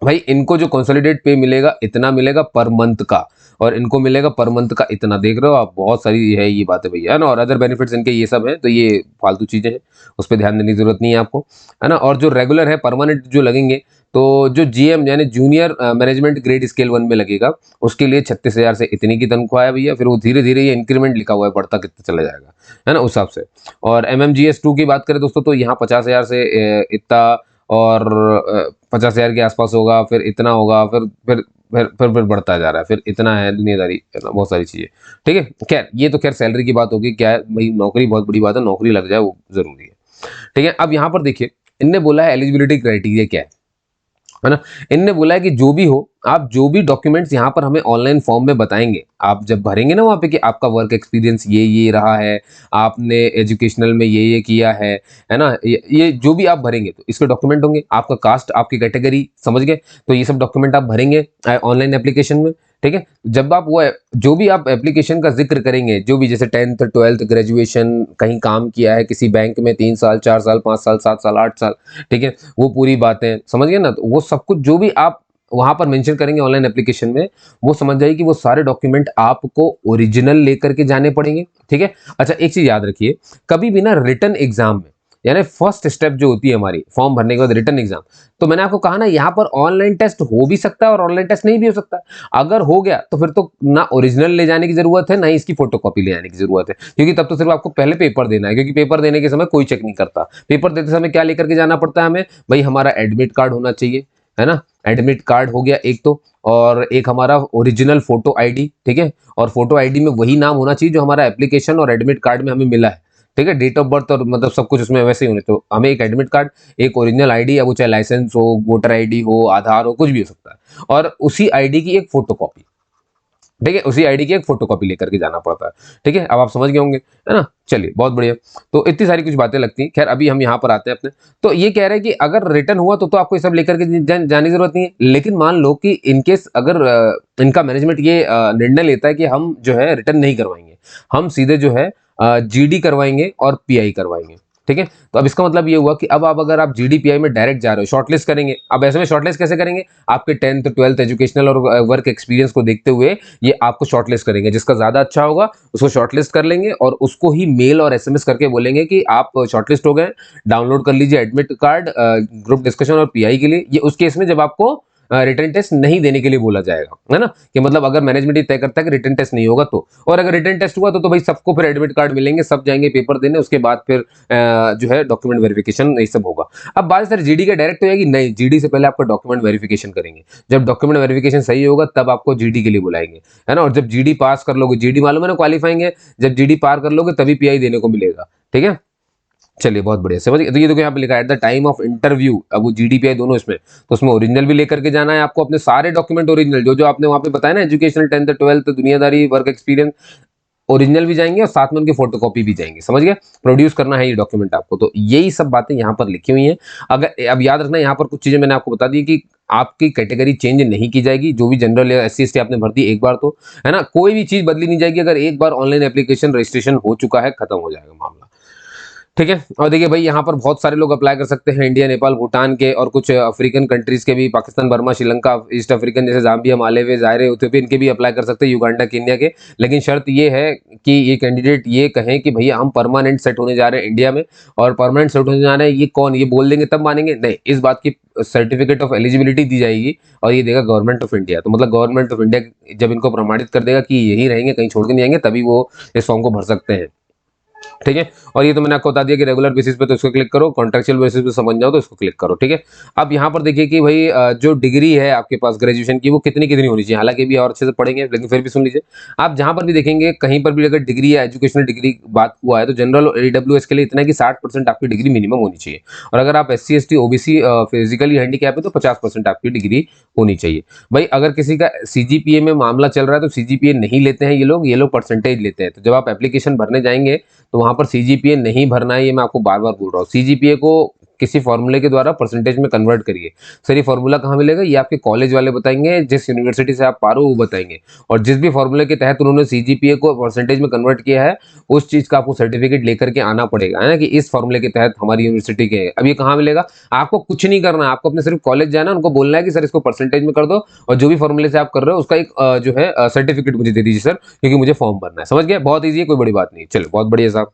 भाई इनको जो कंसोलिडेट पे मिलेगा इतना मिलेगा पर मंथ का, और इनको मिलेगा पर मंथ का इतना, देख रहे हो आप, बहुत सारी है ये बातें भैया, है ना। और अदर बेनिफिट्स इनके ये सब हैं, तो ये फालतू चीजें हैं, उस पर ध्यान देने की जरूरत नहीं है आपको, है ना। और जो रेगुलर है परमानेंट जो लगेंगे, तो जो GM यानी जूनियर मैनेजमेंट ग्रेड स्केल 1 में लगेगा, उसके लिए 36,000 से इतनी की तनख्वाह है भैया। फिर वो धीरे धीरे ये इंक्रीमेंट लिखा हुआ है, बढ़ता कितना चला जाएगा, है ना, उस हिसाब से। और MMGS2 की बात करें दोस्तों, तो यहाँ 50,000 से इतना, और 50,000 के आसपास होगा, फिर इतना होगा, फिर बढ़ता जा रहा है, फिर इतना है, दुनियादारी है ना, बहुत सारी चीजें, ठीक है। खैर ये तो खैर सैलरी की बात होगी, क्या है भाई, नौकरी बहुत बड़ी बात है, नौकरी लग जाए वो जरूरी है, ठीक है। अब यहाँ पर देखिए, इनने बोला है एलिजिबिलिटी क्राइटेरिया क्या है ना। इनने बोला है कि जो भी हो, आप जो भी डॉक्यूमेंट्स यहाँ पर हमें ऑनलाइन फॉर्म में बताएंगे, आप जब भरेंगे ना वहाँ पे कि आपका वर्क एक्सपीरियंस ये रहा है, आपने एजुकेशनल में ये किया है ना, ये जो भी आप भरेंगे, तो इसके डॉक्यूमेंट होंगे। आपका कास्ट, आपकी कैटेगरी, समझ गए, तो ये सब डॉक्यूमेंट आप भरेंगे ऑनलाइन एप्लीकेशन में, ठीक है। जब आप वो जो भी आप एप्लीकेशन का जिक्र करेंगे, जो भी जैसे 10th 12th ग्रेजुएशन, कहीं काम किया है किसी बैंक में 3 साल 4 साल 5 साल 7 साल 8 साल, ठीक है, वो पूरी बातें समझ गए ना। तो वो सब कुछ जो भी आप वहां पर मेंशन करेंगे ऑनलाइन एप्लीकेशन में, वो समझ जाइए कि वो सारे डॉक्यूमेंट आपको ओरिजिनल लेकर के जाने पड़ेंगे, ठीक है। अच्छा एक चीज याद रखिए, कभी भी ना रिटन एग्जाम में, यानी फर्स्ट स्टेप जो होती है हमारी फॉर्म भरने के बाद रिटन एग्जाम, तो मैंने आपको कहा ना, यहाँ पर ऑनलाइन टेस्ट हो भी सकता है और ऑनलाइन टेस्ट नहीं भी हो सकता। अगर हो गया तो फिर तो ना ओरिजिनल ले जाने की जरूरत है, ना ही इसकी फोटोकॉपी ले जाने की जरूरत है, क्योंकि तब तो सिर्फ आपको पहले पेपर देना है, क्योंकि पेपर देने के समय कोई चेक नहीं करता। पेपर देते समय क्या लेकर के जाना पड़ता है हमें, भाई हमारा एडमिट कार्ड होना चाहिए, है ना। एडमिट कार्ड हो गया एक तो, और एक हमारा ओरिजिनल फोटो आईडी, ठीक है। और फोटो आईडी में वही नाम होना चाहिए जो हमारा एप्लीकेशन और एडमिट कार्ड में हमें मिला है, ठीक है। डेट ऑफ बर्थ और मतलब सब कुछ उसमें वैसे ही होने, तो हमें एक एडमिट कार्ड, एक ओरिजिनल आईडी, या वो चाहे लाइसेंस हो, वोटर आईडी हो, आधार हो, कुछ भी हो सकता है, और उसी आईडी की एक फोटोकॉपी, ठीक है, उसी आईडी की एक फोटोकॉपी लेकर के जाना पड़ता है, ठीक है। अब आप समझ गए होंगे, है ना। चलिए बहुत बढ़िया, तो इतनी सारी कुछ बातें लगती हैं। खैर अभी हम यहाँ पर आते हैं अपने, तो ये कह रहे हैं कि अगर रिटर्न हुआ तो आपको ये सब लेकर के जाने की जरूरत नहीं है। लेकिन मान लो कि इनकेस अगर इनका मैनेजमेंट ये निर्णय लेता है कि हम जो है रिटर्न नहीं करवाएंगे, हम सीधे जो है GD करवाएंगे और PI करवाएंगे, ठीक है। तो अब इसका मतलब ये हुआ कि अब आप अगर आप GD PI में डायरेक्ट जा रहे हो, शॉर्टलिस्ट करेंगे। अब ऐसे में शॉर्टलिस्ट कैसे करेंगे, आपके 10th 12th एजुकेशनल और वर्क एक्सपीरियंस को देखते हुए ये आपको शॉर्टलिस्ट करेंगे, जिसका ज्यादा अच्छा होगा उसको शॉर्टलिस्ट कर लेंगे, और उसको ही मेल और SMS करके बोलेंगे कि आप शॉर्टलिस्ट हो गए, डाउनलोड कर लीजिए एडमिट कार्ड ग्रुप डिस्कशन और PI के लिए। ये उस केस में जब आपको रिटर्न टेस्ट नहीं देने के लिए बोला जाएगा, है ना, कि मतलब अगर मैनेजमेंट ये तय करता है कि रिटर्न टेस्ट नहीं होगा तो, और अगर रिटर्न टेस्ट हुआ तो भाई सबको फिर एडमिट कार्ड मिलेंगे, सब जाएंगे पेपर देने, उसके बाद फिर जो है डॉक्यूमेंट वेरिफिकेशन ये सब होगा। अब बात सर GD का डायरेक्ट हो जाएगी, नहीं, GD से पहले आपका डॉक्यूमेंट वेरिफिकेशन करेंगे। जब डॉक्यूमेंट वेरिफिकेशन सही होगा तब आपको GD के लिए बुलाएंगे, है ना। और जब GD पास कर लोगे, GD मालूम है ना क्वालिफाइंग है, जब GD पार कर लोगे तभी PI देने को मिलेगा, ठीक है। चलिए बहुत बढ़िया, समझ गए। तो ये देखो यहाँ पे लिखा है at the time of interview, अब वो GD PI दोनों इसमें, तो उसमें ओरिजिनल भी लेकर के जाना है आपको, अपने सारे डॉक्यूमेंट ओरिजिनल जो जो आपने वहाँ पे बताया ना, एजुकेशनल 10th 12th दुनियादारी वर्क एक्सपीरियंस, ओरिजिनल भी जाएंगे और साथ में उनकी फोटोकॉपी भी जाएंगे, समझ गए। प्रोड्यूस करना है ये डॉक्यूमेंट आपको। तो यही सब बातें यहाँ पर लिखी हुई हैं। अगर अब याद रखना, यहाँ पर कुछ चीजें मैंने आपको बता दी कि आपकी कैटेगरी चेंज नहीं की जाएगी। जो भी जनरल या SC ST आपने भर दी एक बार, तो है ना, कोई भी चीज बदली नहीं जाएगी। अगर एक बार ऑनलाइन एप्लीकेशन रजिस्ट्रेशन हो चुका है, खत्म हो जाएगा मामला, ठीक है। और देखिए भाई, यहाँ पर बहुत सारे लोग अप्लाई कर सकते हैं, इंडिया, नेपाल, भूटान के, और कुछ अफ्रीकन कंट्रीज के भी, Pakistan, Burma, Sri Lanka, east African जैसे जाम्बिया, मालेवे, जायरे, इथियोपिया, इनके भी अप्लाई कर सकते हैं, युगांडा, केन्या के। लेकिन शर्त ये है कि ये कैंडिडेट ये कहें कि भैया हम परमानेंट सेट होने जा रहे हैं इंडिया में, और परमानेंट सेट होने जा रहे हैं, ये कौन ये बोल देंगे तब मानेंगे? नहीं, इस बात की सर्टिफिकेट ऑफ एलिजिबिलिटी दी जाएगी, और ये देगा गवर्नमेंट ऑफ इंडिया। तो मतलब गवर्नमेंट ऑफ इंडिया जब इनको प्रमाणित कर देगा कि यही रहेंगे, कहीं छोड़ के नहीं आएंगे, तभी वो इस फॉर्म को भर सकते हैं, ठीक है। और ये तो मैंने आपको बता दिया कि रेगुलर बेसिस पे तो इसको क्लिक करो, कॉन्ट्रेक्चुअल बेसिस पे समझ जाओ तो इसको क्लिक करो, ठीक है। अब यहाँ पर देखिए कि भाई जो डिग्री है आपके पास ग्रेजुएशन की, वो कितनी कितनी होनी चाहिए। हालांकि भी और अच्छे से पढ़ेंगे, लेकिन फिर भी सुन लीजिए। आप जहाँ पर भी देखेंगे, कहीं पर भी अगर डिग्री या एजुकेशनल डिग्री बात हुआ है, तो जनरल और AWS के लिए इतना है कि 60% आपकी डिग्री मिनिमम होनी चाहिए। और अगर आप SC ST OBC physically handicap है तो 50% आपकी डिग्री होनी चाहिए। भाई अगर किसी का CGPA में मामला चल रहा है, तो CGPA नहीं लेते हैं ये लोग परसेंटेज लेते हैं। तो जब आप एप्लीकेशन भरने जाएंगे, तो वहां पर CGPA नहीं भरना है, ये मैं आपको बार बार बोल रहा हूँ। CGPA को किसी फॉर्मूले के द्वारा परसेंटेज में कन्वर्ट करिए। सर ये फॉर्मूला कहाँ मिलेगा? ये आपके कॉलेज वाले बताएंगे, जिस यूनिवर्सिटी से आप पा रहे हो वो बताएंगे। और जिस भी फॉर्मूले के तहत उन्होंने CGPA को परसेंटेज में कन्वर्ट किया है, उस चीज का आपको सर्टिफिकेट लेकर के आना पड़ेगा, है ना, कि इस फॉर्मूले के तहत हमारी यूनिवर्सिटी के। अब ये कहाँ मिलेगा? आपको कुछ नहीं करना, आपको अपने सिर्फ कॉलेज जाना, उनको बोलना है कि सर इसको परसेंटेज में कर दो, और जो भी फॉर्मूले से आप कर रहे हो उसका एक जो है सर्टिफिकेट मुझे दे दीजिए सर, क्योंकि मुझे फॉर्म भरना है। समझ गए? बहुत ईजी है, कोई बड़ी बात नहीं। चलो बहुत बढ़िया साहब,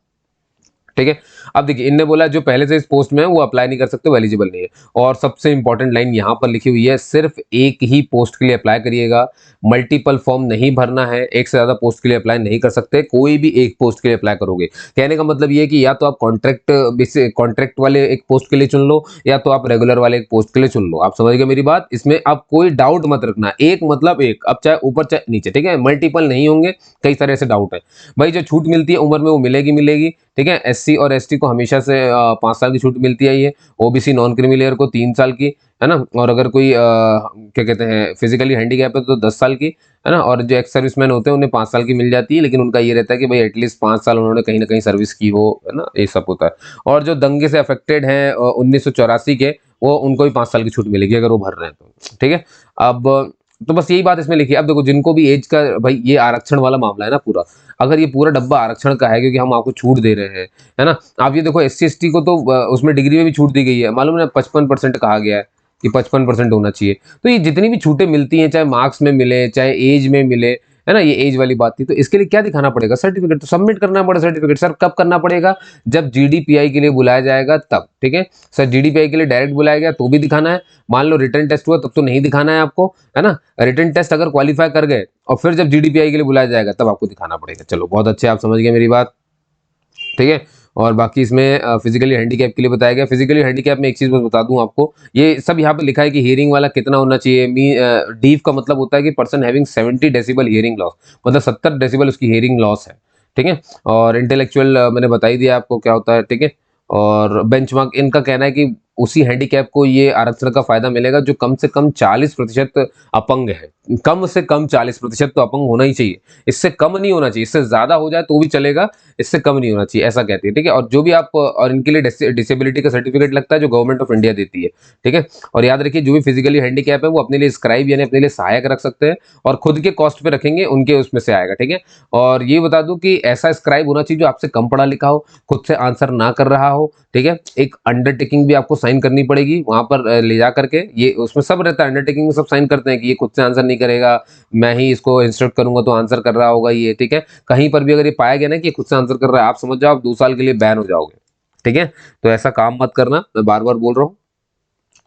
ठीक है। अब देखिए, इनने बोला जो पहले से इस पोस्ट में है वो अप्लाई नहीं कर सकते, वो एलिजिबल नहीं है। और सबसे इंपॉर्टेंट लाइन यहाँ पर लिखी हुई है, सिर्फ एक ही पोस्ट के लिए अप्लाई करिएगा, मल्टीपल फॉर्म नहीं भरना है। एक से ज्यादा पोस्ट के लिए अप्लाई नहीं कर सकते, कोई भी एक पोस्ट के लिए अप्लाई करोगे। कहने का मतलब ये है कि या तो आप कॉन्ट्रैक्ट वाले एक पोस्ट के लिए चुन लो, या तो आप रेगुलर वाले एक पोस्ट के लिए चुन लो। आप समझ गए मेरी बात? इसमें आप कोई डाउट मत रखना, एक मतलब एक, अब चाहे ऊपर चाहे नीचे, ठीक है। मल्टीपल नहीं होंगे, कई सारे ऐसे डाउट है। भाई जो छूट मिलती है उम्र में, वो मिलेगी मिलेगी, ठीक है। SC और ST को हमेशा से 5 साल की छूट मिलती है। ये OBC नॉन क्रीमी लेयर को 3 साल की, है ना। और अगर कोई क्या कहते हैं फिजिकली हैंडीकैप है तो 10 साल की, है ना। और जो एक्स सर्विसमैन होते हैं उन्हें 5 साल की मिल जाती है, लेकिन उनका ये रहता है कि भाई एटलीस्ट 5 साल उन्होंने कहीं ना कहीं सर्विस की हो, है ना, ये सब होता है। और जो दंगे से अफेक्टेड हैं 1984 के, वो उनको भी 5 साल की छूट मिलेगी अगर वो भर रहे हैं तो, ठीक है। अब तो बस यही बात इसमें लिखी है। अब देखो, जिनको भी एज का, भाई ये आरक्षण वाला मामला है ना पूरा, अगर ये पूरा डब्बा आरक्षण का है, क्योंकि हम आपको छूट दे रहे हैं, है ना। आप ये देखो, SC ST को तो उसमें डिग्री में भी छूट दी गई है, मालूम है, 55% कहा गया है कि 55% होना चाहिए। तो ये जितनी भी छूटें मिलती हैं, चाहे मार्क्स में मिले, चाहे एज में मिले, है ना, ये एज वाली बात थी। तो इसके लिए क्या दिखाना पड़ेगा? सर्टिफिकेट। तो सबमिट करना पड़ेगा सर्टिफिकेट। सर कब करना पड़ेगा? जब GDPI के लिए बुलाया जाएगा तब, ठीक है। सर GDPI के लिए डायरेक्ट बुलाया गया तो भी दिखाना है। मान लो रिटर्न टेस्ट हुआ तब तो नहीं दिखाना है आपको, है ना। रिटर्न टेस्ट अगर क्वालिफाई कर गए और फिर जब GDPI के लिए बुलाया जाएगा तब आपको दिखाना पड़ेगा। चलो बहुत अच्छे, आप समझ गए मेरी बात, ठीक है। और बाकी इसमें फिजिकली हैंडीकैप के लिए बताया गया। फिजिकली हैंडीकैप में एक चीज बस बता दूं आपको, ये सब यहाँ पे लिखा है कि हियरिंग वाला कितना होना चाहिए। डीफ का मतलब होता है कि person having 70 decibel hearing loss, मतलब 70 डेसिबल उसकी हियरिंग लॉस है, ठीक है। और इंटेलेक्चुअल मैंने बता ही दिया आपको क्या होता है, ठीक है। और बेंचमार्क, इनका कहना है कि उसी हैंडीकैप को ये आरक्षण का फायदा मिलेगा जो कम से कम 40% अपंग है। कम से कम 40% तो अपंग होना ही चाहिए, इससे कम नहीं होना चाहिए। इससे ज्यादा हो जाए तो भी चलेगा, इससे कम नहीं होना चाहिए, ऐसा कहती है, ठीक है। और जो भी आप, और इनके लिए डिसेबिलिटी का सर्टिफिकेट लगता है जो गवर्नमेंट ऑफ इंडिया देती है, ठीक है। और याद रखिए, जो भी फिजिकली हैंडीकैप है वो अपने लिए स्क्राइब यानी अपने लिए सहायक रख सकते हैं, और खुद के कॉस्ट पे रखेंगे, उनके उसमें से आएगा, ठीक है। और ये बता दूं कि ऐसा स्क्राइब होना चाहिए जो आपसे कम पढ़ा लिखा हो, खुद से आंसर ना कर रहा हो, ठीक है। एक अंडरटेकिंग भी आपको साइन करनी पड़ेगी वहां पर ले जा करके, ये उसमें सब रहता है, अंडरटेकिंग में सब साइन करते हैं कि ये खुद से आंसर नहीं करेगा, मैं ही इसको इंस्ट्रक्ट करूंगा तो आंसर कर रहा होगा ये, ठीक है। कहीं पर भी अगर ये पाया गया ना कि ये खुद से आंसर कर रहा है, आप समझ जाओ आप 2 साल के लिए बैन हो जाओगे, ठीक है। तो ऐसा काम मत करना, मैं बार बार बोल रहा हूँ।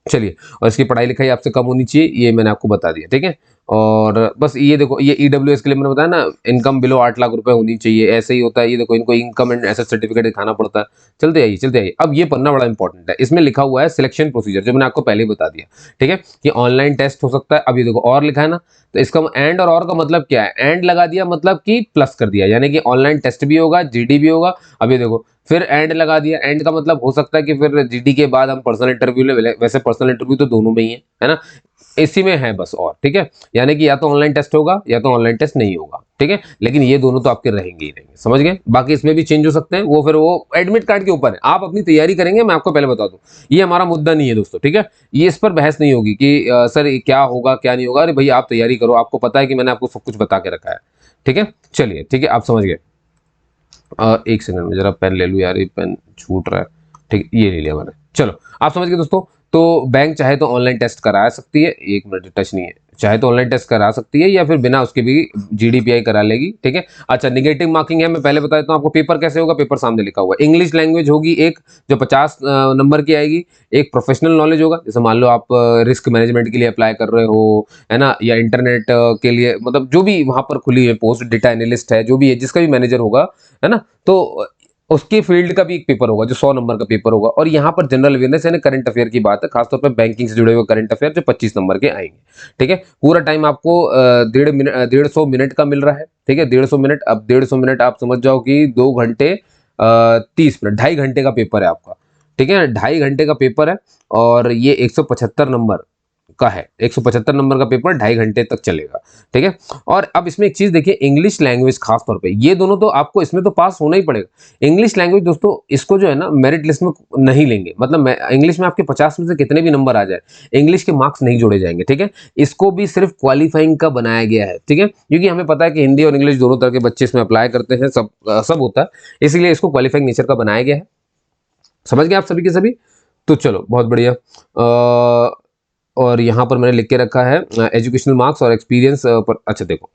चलिए, और इसकी पढ़ाई लिखाई आपसे कम होनी चाहिए, ये मैंने आपको बता दिया, ठीक है। और बस ये देखो, ये EWS के लिए मैंने बताया ना, इनकम बिलो 8 लाख रुपए होनी चाहिए, ऐसे ही होता है। ये देखो, इनको इनकम एंड एसेट सर्टिफिकेट दिखाना पड़ता है। चलते आइए चलते आइए। अब ये पन्ना बड़ा इंपॉर्टेंट है, इसमें लिखा हुआ है सिलेक्शन प्रोसीजर, जो मैंने आपको पहले ही बता दिया, ठीक है, कि ऑनलाइन टेस्ट हो सकता है। अब ये देखो और लिखा है ना, तो इसका एंड और का मतलब क्या है? एंड लगा दिया मतलब कि प्लस कर दिया, यानी कि ऑनलाइन टेस्ट भी होगा, GD भी होगा। अब ये देखो, फिर एंड लगा दिया। एंड का मतलब हो सकता है कि फिर GD के बाद हम पर्सनल इंटरव्यू ले, वैसे पर्सनल इंटरव्यू तो दोनों में ही है ना, इसी में है बस। और ठीक है, यानी कि या तो ऑनलाइन टेस्ट होगा या तो ऑनलाइन टेस्ट नहीं होगा, ठीक है, लेकिन ये दोनों तो आपके रहेंगे ही रहेंगे, समझ गए। बाकी इसमें भी चेंज हो सकते हैं, वो फिर वो एडमिट कार्ड के ऊपर है, आप अपनी तैयारी करेंगे, मैं आपको पहले बता दूं, ये हमारा मुद्दा नहीं है दोस्तों, ठीक है। ये इस पर बहस नहीं होगी कि सर ये क्या होगा क्या नहीं होगा, अरे भैया आप तैयारी करो, आपको पता है कि मैंने आपको सब कुछ बता के रखा है, ठीक है। चलिए ठीक है, आप समझ गए। एक सेकंड में जरा पेन ले लूँ यार, ये पेन छूट रहा है, ठीक है, ये ले लिया मैंने। चलो आप समझ गए दोस्तों। तो बैंक चाहे तो ऑनलाइन टेस्ट करा सकती है, एक मिनट टच नहीं है, चाहे तो ऑनलाइन टेस्ट करा सकती है या फिर बिना उसके भी जीडीपीआई करा लेगी, ठीक है। अच्छा निगेटिव मार्किंग है, मैं पहले बता देता हूँ आपको पेपर कैसे होगा, पेपर सामने लिखा हुआ है। इंग्लिश लैंग्वेज होगी एक, जो 50 नंबर की आएगी। एक प्रोफेशनल नॉलेज होगा, जैसे मान लो आप रिस्क मैनेजमेंट के लिए अप्लाई कर रहे हो, है ना, या इंटरनेट के लिए, मतलब जो भी वहां पर खुली है पोस्ट, डेटा एनालिस्ट है, जो भी है, जिसका भी मैनेजर होगा, है ना, तो उसके फील्ड का भी एक पेपर होगा जो 100 नंबर का पेपर होगा। और यहाँ पर जनरल अवेयरनेस यानी करंट अफेयर की बात है, खासतौर पर बैंकिंग से जुड़े हुए करंट अफेयर जो 25 नंबर के आएंगे, ठीक है। पूरा टाइम आपको 150 मिनट का मिल रहा है, ठीक है, 150 मिनट। अब 150 मिनट आप समझ जाओ कि 2 घंटे 30 मिनट, 2.5 घंटे का पेपर है आपका, ठीक है, 2.5 घंटे का पेपर है। और ये 175 नंबर का है, 175 नंबर का पेपर 2.5 घंटे तक चलेगा, ठीक है। और अब इसमें एक चीज देखिए, इंग्लिश लैंग्वेज खास तौर पे, ये दोनों तो आपको इसमें तो पास होना ही पड़ेगा। इंग्लिश लैंग्वेज दोस्तों, इसको जो है ना मेरिट लिस्ट में नहीं लेंगे, मतलब इंग्लिश में आपके 50 में से कितने भी नंबर आ जाए, इंग्लिश के मार्क्स नहीं जोड़े जाएंगे, ठीक है। इसको भी सिर्फ क्वालिफाइंग का बनाया गया है, ठीक है, क्योंकि हमें पता है कि हिंदी और इंग्लिश दोनों तरह के बच्चे इसमें अप्लाई करते हैं, सब होता है, इसीलिए इसको क्वालिफाइंग नेचर का बनाया गया है। समझ गए आप सभी के सभी। तो चलो बहुत बढ़िया। और यहाँ पर मैंने लिख के रखा है एजुकेशनल मार्क्स और एक्सपीरियंस पर। अच्छा देखो,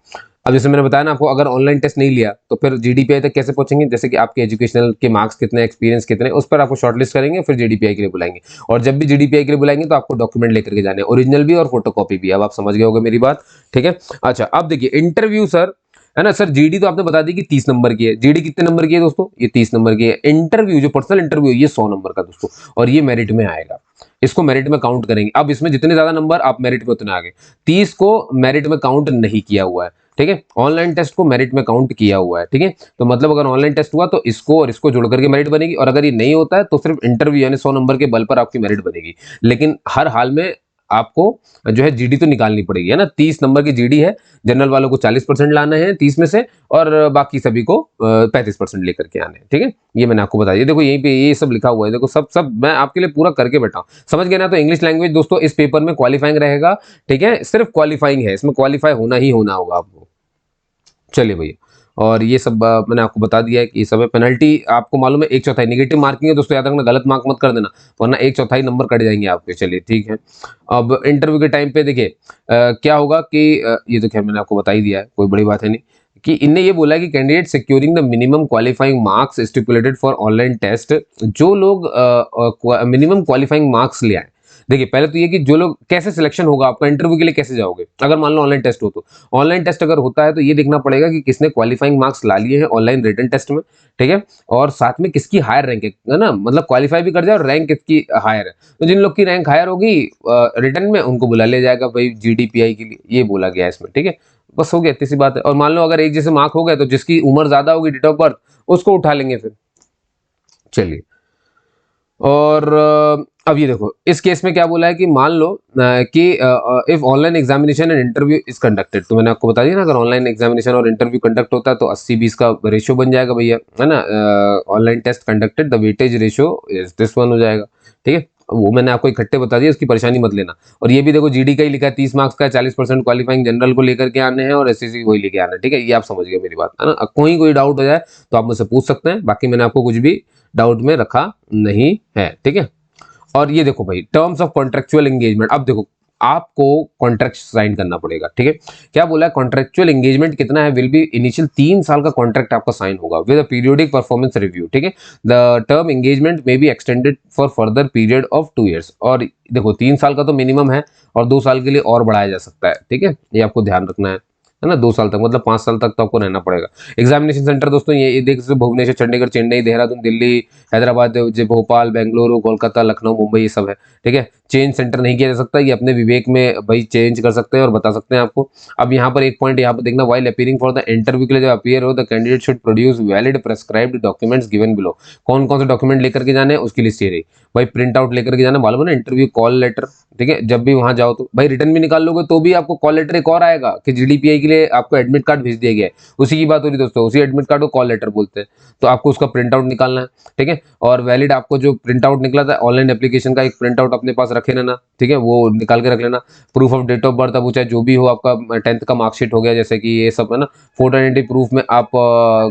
अब जैसे मैंने बताया ना आपको, अगर ऑनलाइन टेस्ट नहीं लिया तो फिर जीडीपीआई तक कैसे पहुंचेंगे, जैसे कि आपके एजुकेशनल के मार्क्स कितने, एक्सपीरियंस कितने, उस पर आपको शॉर्टलिस्ट करेंगे, फिर जीडीपीआई के लिए बुलाएंगे। और जब भी जीडीपीआई के लिए बुलाएंगे तो आपको डॉक्यूमेंट लेकर के जाने, ओरिजिनल भी और फोटोकॉपी भी। अब आप समझ गए होंगे मेरी बात, ठीक है। अच्छा अब देखिए इंटरव्यू सर, है ना सर, जीडी तो आपने बता दी कि 30 नंबर की है। जीडी कितने नंबर की है दोस्तों, ये 30 नंबर की है। इंटरव्यू जो पर्सनल इंटरव्यू ये 100 नंबर का दोस्तों, और ये मेरिट में आएगा, इसको मेरिट में काउंट करेंगे। अब इसमें जितने ज्यादा नंबर आप मेरिट में उतने आगे, 30 को मेरिट में काउंट नहीं किया हुआ है, ठीक है। ऑनलाइन टेस्ट को मेरिट में काउंट किया हुआ है, ठीक है। तो मतलब अगर ऑनलाइन टेस्ट हुआ तो इसको और इसको जोड़ करके मेरिट बनेगी, और अगर ये नहीं होता है तो सिर्फ इंटरव्यू यानी 100 नंबर के बल पर आपकी मेरिट बनेगी। लेकिन हर हाल में आपको जो है जीडी तो निकालनी पड़ेगी, है ना। 30 नंबर की जीडी है, जनरल वालों को 40% लाना है 30 में से, और बाकी सभी को 35% लेकर के आने हैं, ठीक है। ये मैंने आपको बता दिया, देखो यहीं पे ये सब लिखा हुआ है, देखो सब सब मैं आपके लिए पूरा करके बैठा हूँ, समझ गए ना। तो इंग्लिश लैंग्वेज दोस्तों इस पेपर में क्वालिफाइंग रहेगा, ठीक है, सिर्फ क्वालिफाइंग है, इसमें क्वालिफाई होना ही होना होगा आपको। चलिए भैया, और ये सब मैंने आपको बता दिया है कि सब है। पेनल्टी आपको मालूम है 1/4 नेगेटिव मार्किंग है दोस्तों, याद रखना, गलत मार्क मत कर देना वरना 1/4 नंबर कट जाएंगे आपके। चलिए ठीक है। अब इंटरव्यू के टाइम पे देखिए क्या होगा कि ये तो खैर मैंने आपको बता ही दिया है, कोई बड़ी बात है नहीं, कि इनने ये बोला है कि candidate securing the minimum qualifying marks stipulated for online test, जो लोग मिनिमम क्वालिफाइंग मार्क्स ले आए। देखिए पहले तो ये कि जो लोग, कैसे सिलेक्शन होगा आपका, इंटरव्यू के लिए कैसे जाओगे, अगर मान लो ऑनलाइन टेस्ट हो तो, ऑनलाइन टेस्ट अगर होता है तो ये देखना पड़ेगा कि किसने क्वालिफाइंग मार्क्स ला लिए हैं ऑनलाइन रिटन टेस्ट में, ठीक है, और साथ में किसकी हायर रैंक है ना, मतलब क्वालिफाई भी कर जाए और रैंक किसकी हायर है। तो जिन लोग की रैंक हायर होगी रिटन में, उनको बुला लिया जाएगा भाई जीडीपीआई के लिए, ये बोला गया है इसमें, ठीक है। बस हो गया, इतनी सी बात है। और मान लो अगर एक जैसे मार्क हो गए तो जिसकी उम्र ज्यादा होगी, डेट ऑफ बर्थ, उसको उठा लेंगे फिर। चलिए, और अब ये देखो इस केस में क्या बोला है कि मान लो कि if online examination and interview is conducted, तो मैंने आपको बता दिया ना, अगर ऑनलाइन एग्जामिनेशन और इंटरव्यू कंडक्ट होता है तो 80-20 का रेशियो बन जाएगा भैया, है ना। Online test conducted the weightage ratio is this one हो जाएगा, ठीक है। वो मैंने आपको इकट्ठे बता दिया, उसकी परेशानी मत लेना। और ये भी देखो जीडी का ही लिखा है, 30 मार्क्स का, 40% क्वालिफाइंग जनरल को लेकर के आने हैं और एसएससी वही लेके आना है, ठीक है। ये आप समझ गए मेरी बात, है ना। कोई डाउट हो जाए तो आप मुझसे पूछ सकते हैं, बाकी मैंने आपको कुछ भी डाउट में रखा नहीं है, ठीक है। और ये देखो भाई, टर्म्स ऑफ कॉन्ट्रेक्चुअल एंगेजमेंट, अब देखो आपको कॉन्ट्रैक्ट साइन करना पड़ेगा, ठीक है। क्या बोला है, कॉन्ट्रेक्चुअल एंगेजमेंट कितना है, विल बी इनिशियल 3 साल का कॉन्ट्रैक्ट आपका साइन होगा with a periodic performance review, ठीक है। द टर्म एंगेजमेंट में be extended for further period of 2 years। और देखो 3 साल का तो मिनिमम है, और 2 साल के लिए और बढ़ाया जा सकता है, ठीक है, ये आपको ध्यान रखना है ना। 2 साल तक मतलब 5 साल तक तो आपको रहना पड़ेगा। एग्जामिनेशन सेंटर दोस्तों ये देख सकते हो, भुवनेश्वर, चंडीगढ़, चेन्नई, देहरादून, दिल्ली, हैदराबाद, भोपाल, बेंगलुरु, कोलकाता, लखनऊ, मुंबई, ये सब है, ठीक है। चेंज सेंटर नहीं किया जा सकता, ये अपने विवेक में भाई चेंज कर सकते हैं और बता सकते हैं आपको। अब यहाँ पर एक पॉइंट यहाँ पर देखना, while appearing for the interview के लिए जब अपीयर हो, the candidate should produce valid prescribed documents given below. कौन कौन से डॉक्यूमेंट लेकर के जाने हैं उसकी लिस्ट ये रही। भाई प्रिंट आउट लेकर के जाना, मालूम है ना, इंटरव्यू कॉल लेटर, ठीक है, जब भी वहां जाओ तो भाई रिटर्न भी निकाल लोगे तो भी आपको कॉल लेटर एक और आएगा कि जीडीपीआई के लिए आपको एडमिट कार्ड भेज दिया गया है, उसी की बात हो रही दोस्तों, उसी एडमिट कार्ड को कॉल लेटर बोलते हैं। तो आपको उसका प्रिंट आउट निकालना है, ठीक है, और वैलिड आपको जो प्रिंट आउट निकला था ऑनलाइन एप्लीकेशन का एक प्रिंट आउट अपने पास रखे रहना, ठीक है, वो निकाल के रख लेना। Proof of date of birth, अब वो चाहे जो भी हो, आपका 10th का मार्कशीट हो गया जैसे कि ये सब है ना, फोटो आइडेंटिटी प्रूफ में आप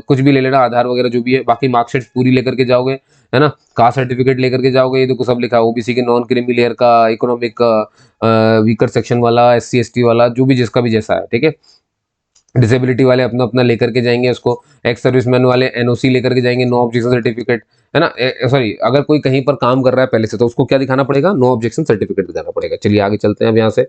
कुछ भी ले लेना, आधार वगैरह जो भी है, बाकी मार्कशीट पूरी लेकर के जाओगे, है ना, कास्ट सर्टिफिकेट लेकर के जाओगे, ये देखो सब लिखा है, ओबीसी के नॉन क्रीमी लेयर का, इकोनॉमिक वीकर सेक्शन वाला, एससी एसटी वाला, जो भी जिसका भी जैसा है, ठीक है, डिसेबिलिटी वाले अपना अपना लेकर के जाएंगे उसको, एक्स सर्विसमैन वाले एनओसी लेकर के जाएंगे, नो ऑब्जेक्शन सर्टिफिकेट, है ना, सॉरी, अगर कोई कहीं पर काम कर रहा है पहले से तो उसको क्या दिखाना पड़ेगा, नो ऑब्जेक्शन सर्टिफिकेट दिखाना पड़ेगा। चलिए आगे चलते हैं अब यहाँ से,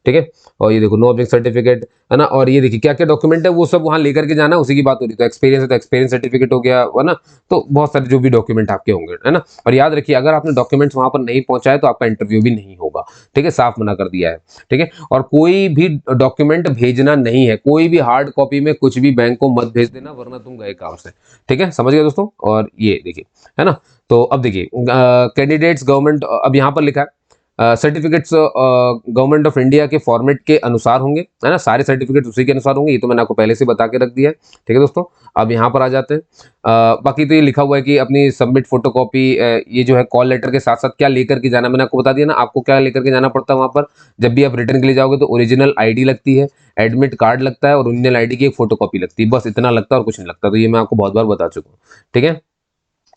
ठीक है, और ये देखो नो ऑब्जेक्शन सर्टिफिकेट, है ना, और ये देखिए क्या क्या डॉक्यूमेंट है वो सब वहां लेकर के जाना, उसी की बात हो रही, तो एक्सपीरियंस है तो एक्सपीरियंस सर्टिफिकेट हो गया, है ना, तो बहुत सारे जो भी डॉक्यूमेंट आपके होंगे, है ना, और याद रखिए अगर आपने डॉक्यूमेंट्स वहां पर नहीं पहुंचाए तो आपका इंटरव्यू भी नहीं होगा, ठीक है, साफ मना कर दिया है, ठीक है, और कोई भी डॉक्यूमेंट भेजना नहीं है, कोई भी हार्ड कॉपी में कुछ भी बैंक को मत भेज देना वरना तुम गए काम से, ठीक है, समझ गए दोस्तों। और ये देखिए, है ना, तो अब देखिए कैंडिडेट्स गवर्नमेंट, अब यहाँ पर लिखा है सर्टिफिकेट्स गवर्नमेंट ऑफ इंडिया के फॉर्मेट के अनुसार होंगे, है ना, सारे सर्टिफिकेट्स उसी के अनुसार होंगे, ये तो मैंने आपको पहले से बता के रख दिया है, ठीक है दोस्तों। अब यहाँ पर आ जाते हैं, बाकी तो ये लिखा हुआ है कि अपनी सबमिट फोटोकॉपी, ये जो है कॉल लेटर के साथ साथ क्या लेकर के जाना, मैंने आपको बता दिया ना, आपको क्या लेकर के जाना पड़ता है वहां पर जब भी आप रिटर्न के लिए जाओगे, तो ओरिजिनल आईडी लगती है, एडमिट कार्ड लगता है, और ओरिजिनल आईडी की एक फोटोकॉपी लगती है, बस इतना लगता है और कुछ नहीं लगता, तो ये मैं आपको बहुत बार बता चुका हूँ, ठीक है।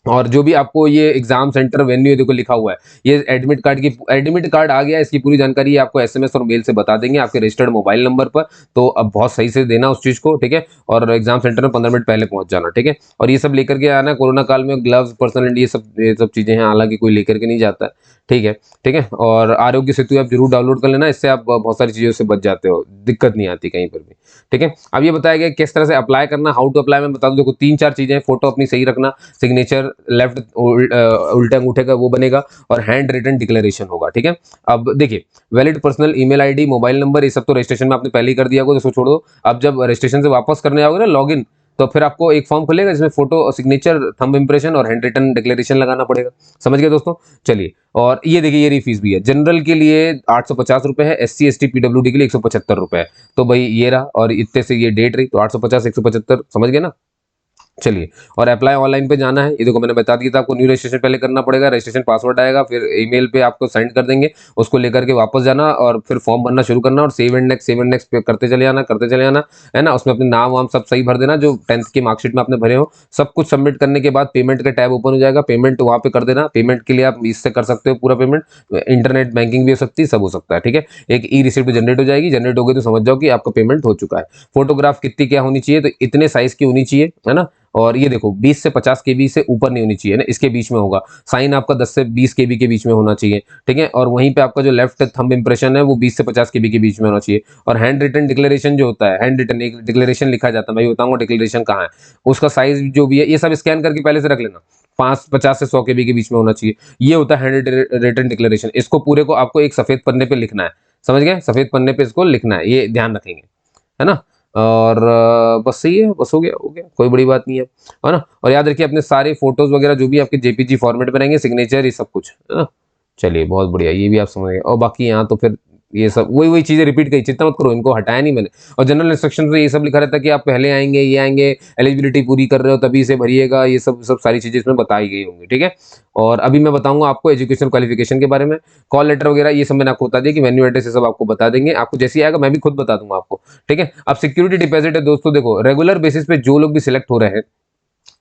और जो भी आपको ये एग्जाम सेंटर वेन्यू देखो लिखा हुआ है, ये एडमिट कार्ड आ गया, इसकी पूरी जानकारी आपको एसएमएस और मेल से बता देंगे आपके रजिस्टर्ड मोबाइल नंबर पर, तो अब बहुत सही से देना उस चीज को, ठीक है, और एग्जाम सेंटर में 15 मिनट पहले पहुंच जाना, ठीक है, और ये सब लेकर के आना, कोरोना काल में ग्लव्स, पर्सनल, ये सब चीजें हैं, हालांकि कोई लेकर के नहीं जाता है, ठीक है, ठीक है, और आरोग्य सेतु आप जरूर डाउनलोड कर लेना, इससे आप बहुत सारी चीजों से बच जाते हो, दिक्कत नहीं आती कहीं पर भी, ठीक है। अब ये बताया गया किस तरह से अप्लाई करना, हाउ टू अप्लाई, मैं बता दूं, देखो 3-4 चीजें, फोटो अपनी सही रखना, सिग्नेचर लेफ्ट उल्टे अंगूठे का वो बनेगा, और हैंड रिटन डिक्लेरेशन होगा, ठीक है। अब देखिए valid personal email ID, mobile number, ये सब तो रजिस्ट्रेशन में आपने पहले ही कर दिया होगा, तो छोड़ दो। अब जब रजिस्ट्रेशन से वापस करने आओगे ना लॉगिन, तो फिर आपको एक फॉर्म खुलेगा जिसमें फोटो, सिग्नेचर, थंब इंप्रेशन और हैंड रिटन डिक्लेरेशन लगाना पड़ेगा, समझ गए दोस्तों। चलिए, और ये देखिए ये रही फीस भी है, जनरल के लिए 850 रुपए है, SC ST PWD के लिए 175 रुपए है, तो भाई ये रहा, और इतने से ये डेट रही, तो 850 175, समझ गए ना। चलिए, और अप्लाई ऑनलाइन पे जाना है, ये देखो मैंने बता दिया था आपको, न्यू रजिस्ट्रेशन पहले करना पड़ेगा, रजिस्ट्रेशन पासवर्ड आएगा, फिर ईमेल पे आपको सेंड कर देंगे, उसको लेकर के वापस जाना और फिर फॉर्म भरना शुरू करना, और सेव एंड नेक्स्ट पे करते चले जाना, है ना, उसमें अपने नाम वाम सब सही भर देना, जो 10th की मार्कशीट में आपने भरे हो, सब कुछ सबमिट करने के बाद पेमेंट का टैब ओपन हो जाएगा, पेमेंट वहां पे कर देना, पेमेंट के लिए आप इससे कर सकते हो पूरा पेमेंट, इंटरनेट बैंकिंग भी हो सकती है, सब हो सकता है, ठीक है। एक ई रिसिप्ट जनरेट हो जाएगी, जनरेट हो गई तो समझ जाओ कि आपका पेमेंट हो चुका है। फोटोग्राफ कितनी क्या होनी चाहिए, तो इतने साइज की होनी चाहिए, है ना, और ये देखो 20 से 50 केबी से ऊपर नहीं होनी चाहिए ना, इसके बीच में होगा, साइन आपका 10 से 20 केबी के बीच में होना चाहिए, ठीक है, और वहीं पे आपका जो लेफ्ट थंब इंप्रेशन है वो 20 से 50 केबी के बीच में होना चाहिए, और हैंड रिटन डिक्लेरेशन जो होता है, हैंड रिटन एक डिक्लेरेशन लिखा जाता है, मैं बताऊंगा डिक्लेरेशन कहाँ है, उसका साइज जो भी है ये सब स्कैन करके पहले से रख लेना, 50 से 100 केबी के बीच में होना चाहिए, ये होता है हैंड रिटन डिक्लेरेशन, इसको पूरे को आपको एक सफेद पन्ने पे लिखना है, समझ गए, सफेद पन्ने पे इसको लिखना है, ये ध्यान रखेंगे, है ना, और बस सही है, बस हो गया, कोई बड़ी बात नहीं है ना, और याद रखिए अपने सारे फोटोज वगैरह जो भी आपके जेपीजी फॉर्मेट में रहेंगे, सिग्नेचर, ये सब कुछ, है ना। चलिए बहुत बढ़िया, ये भी आप समझ गए, और बाकी यहाँ तो फिर ये सब वही वही चीजें रिपीट करी, चिंता मत करो, इनको हटाया नहीं मैंने, और जनरल इंस्ट्रक्शन में ये सब लिखा रहता है कि आप पहले आएंगे, ये आएंगे, एलिजिबिलिटी पूरी कर रहे हो तभी इसे भरिएगा, ये सब सब सारी चीजें इसमें बताई गई होंगी, ठीक है। और अभी मैं बताऊंगा आपको एजुकेशन क्वालिफिकेशन के बारे में, कॉल लेटर वगैरह ये सब मैंने आपको बता दिया कि वेन्यू एड्रेस ये सब आपको बता देंगे, आपको जैसे ही आएगा मैं भी खुद बता दूंगा आपको, ठीक है। अब सिक्योरिटी डिपॉजिट है दोस्तों, देखो रेगुलर बेसिस पे जो लोग भी सिलेक्ट हो रहे हैं,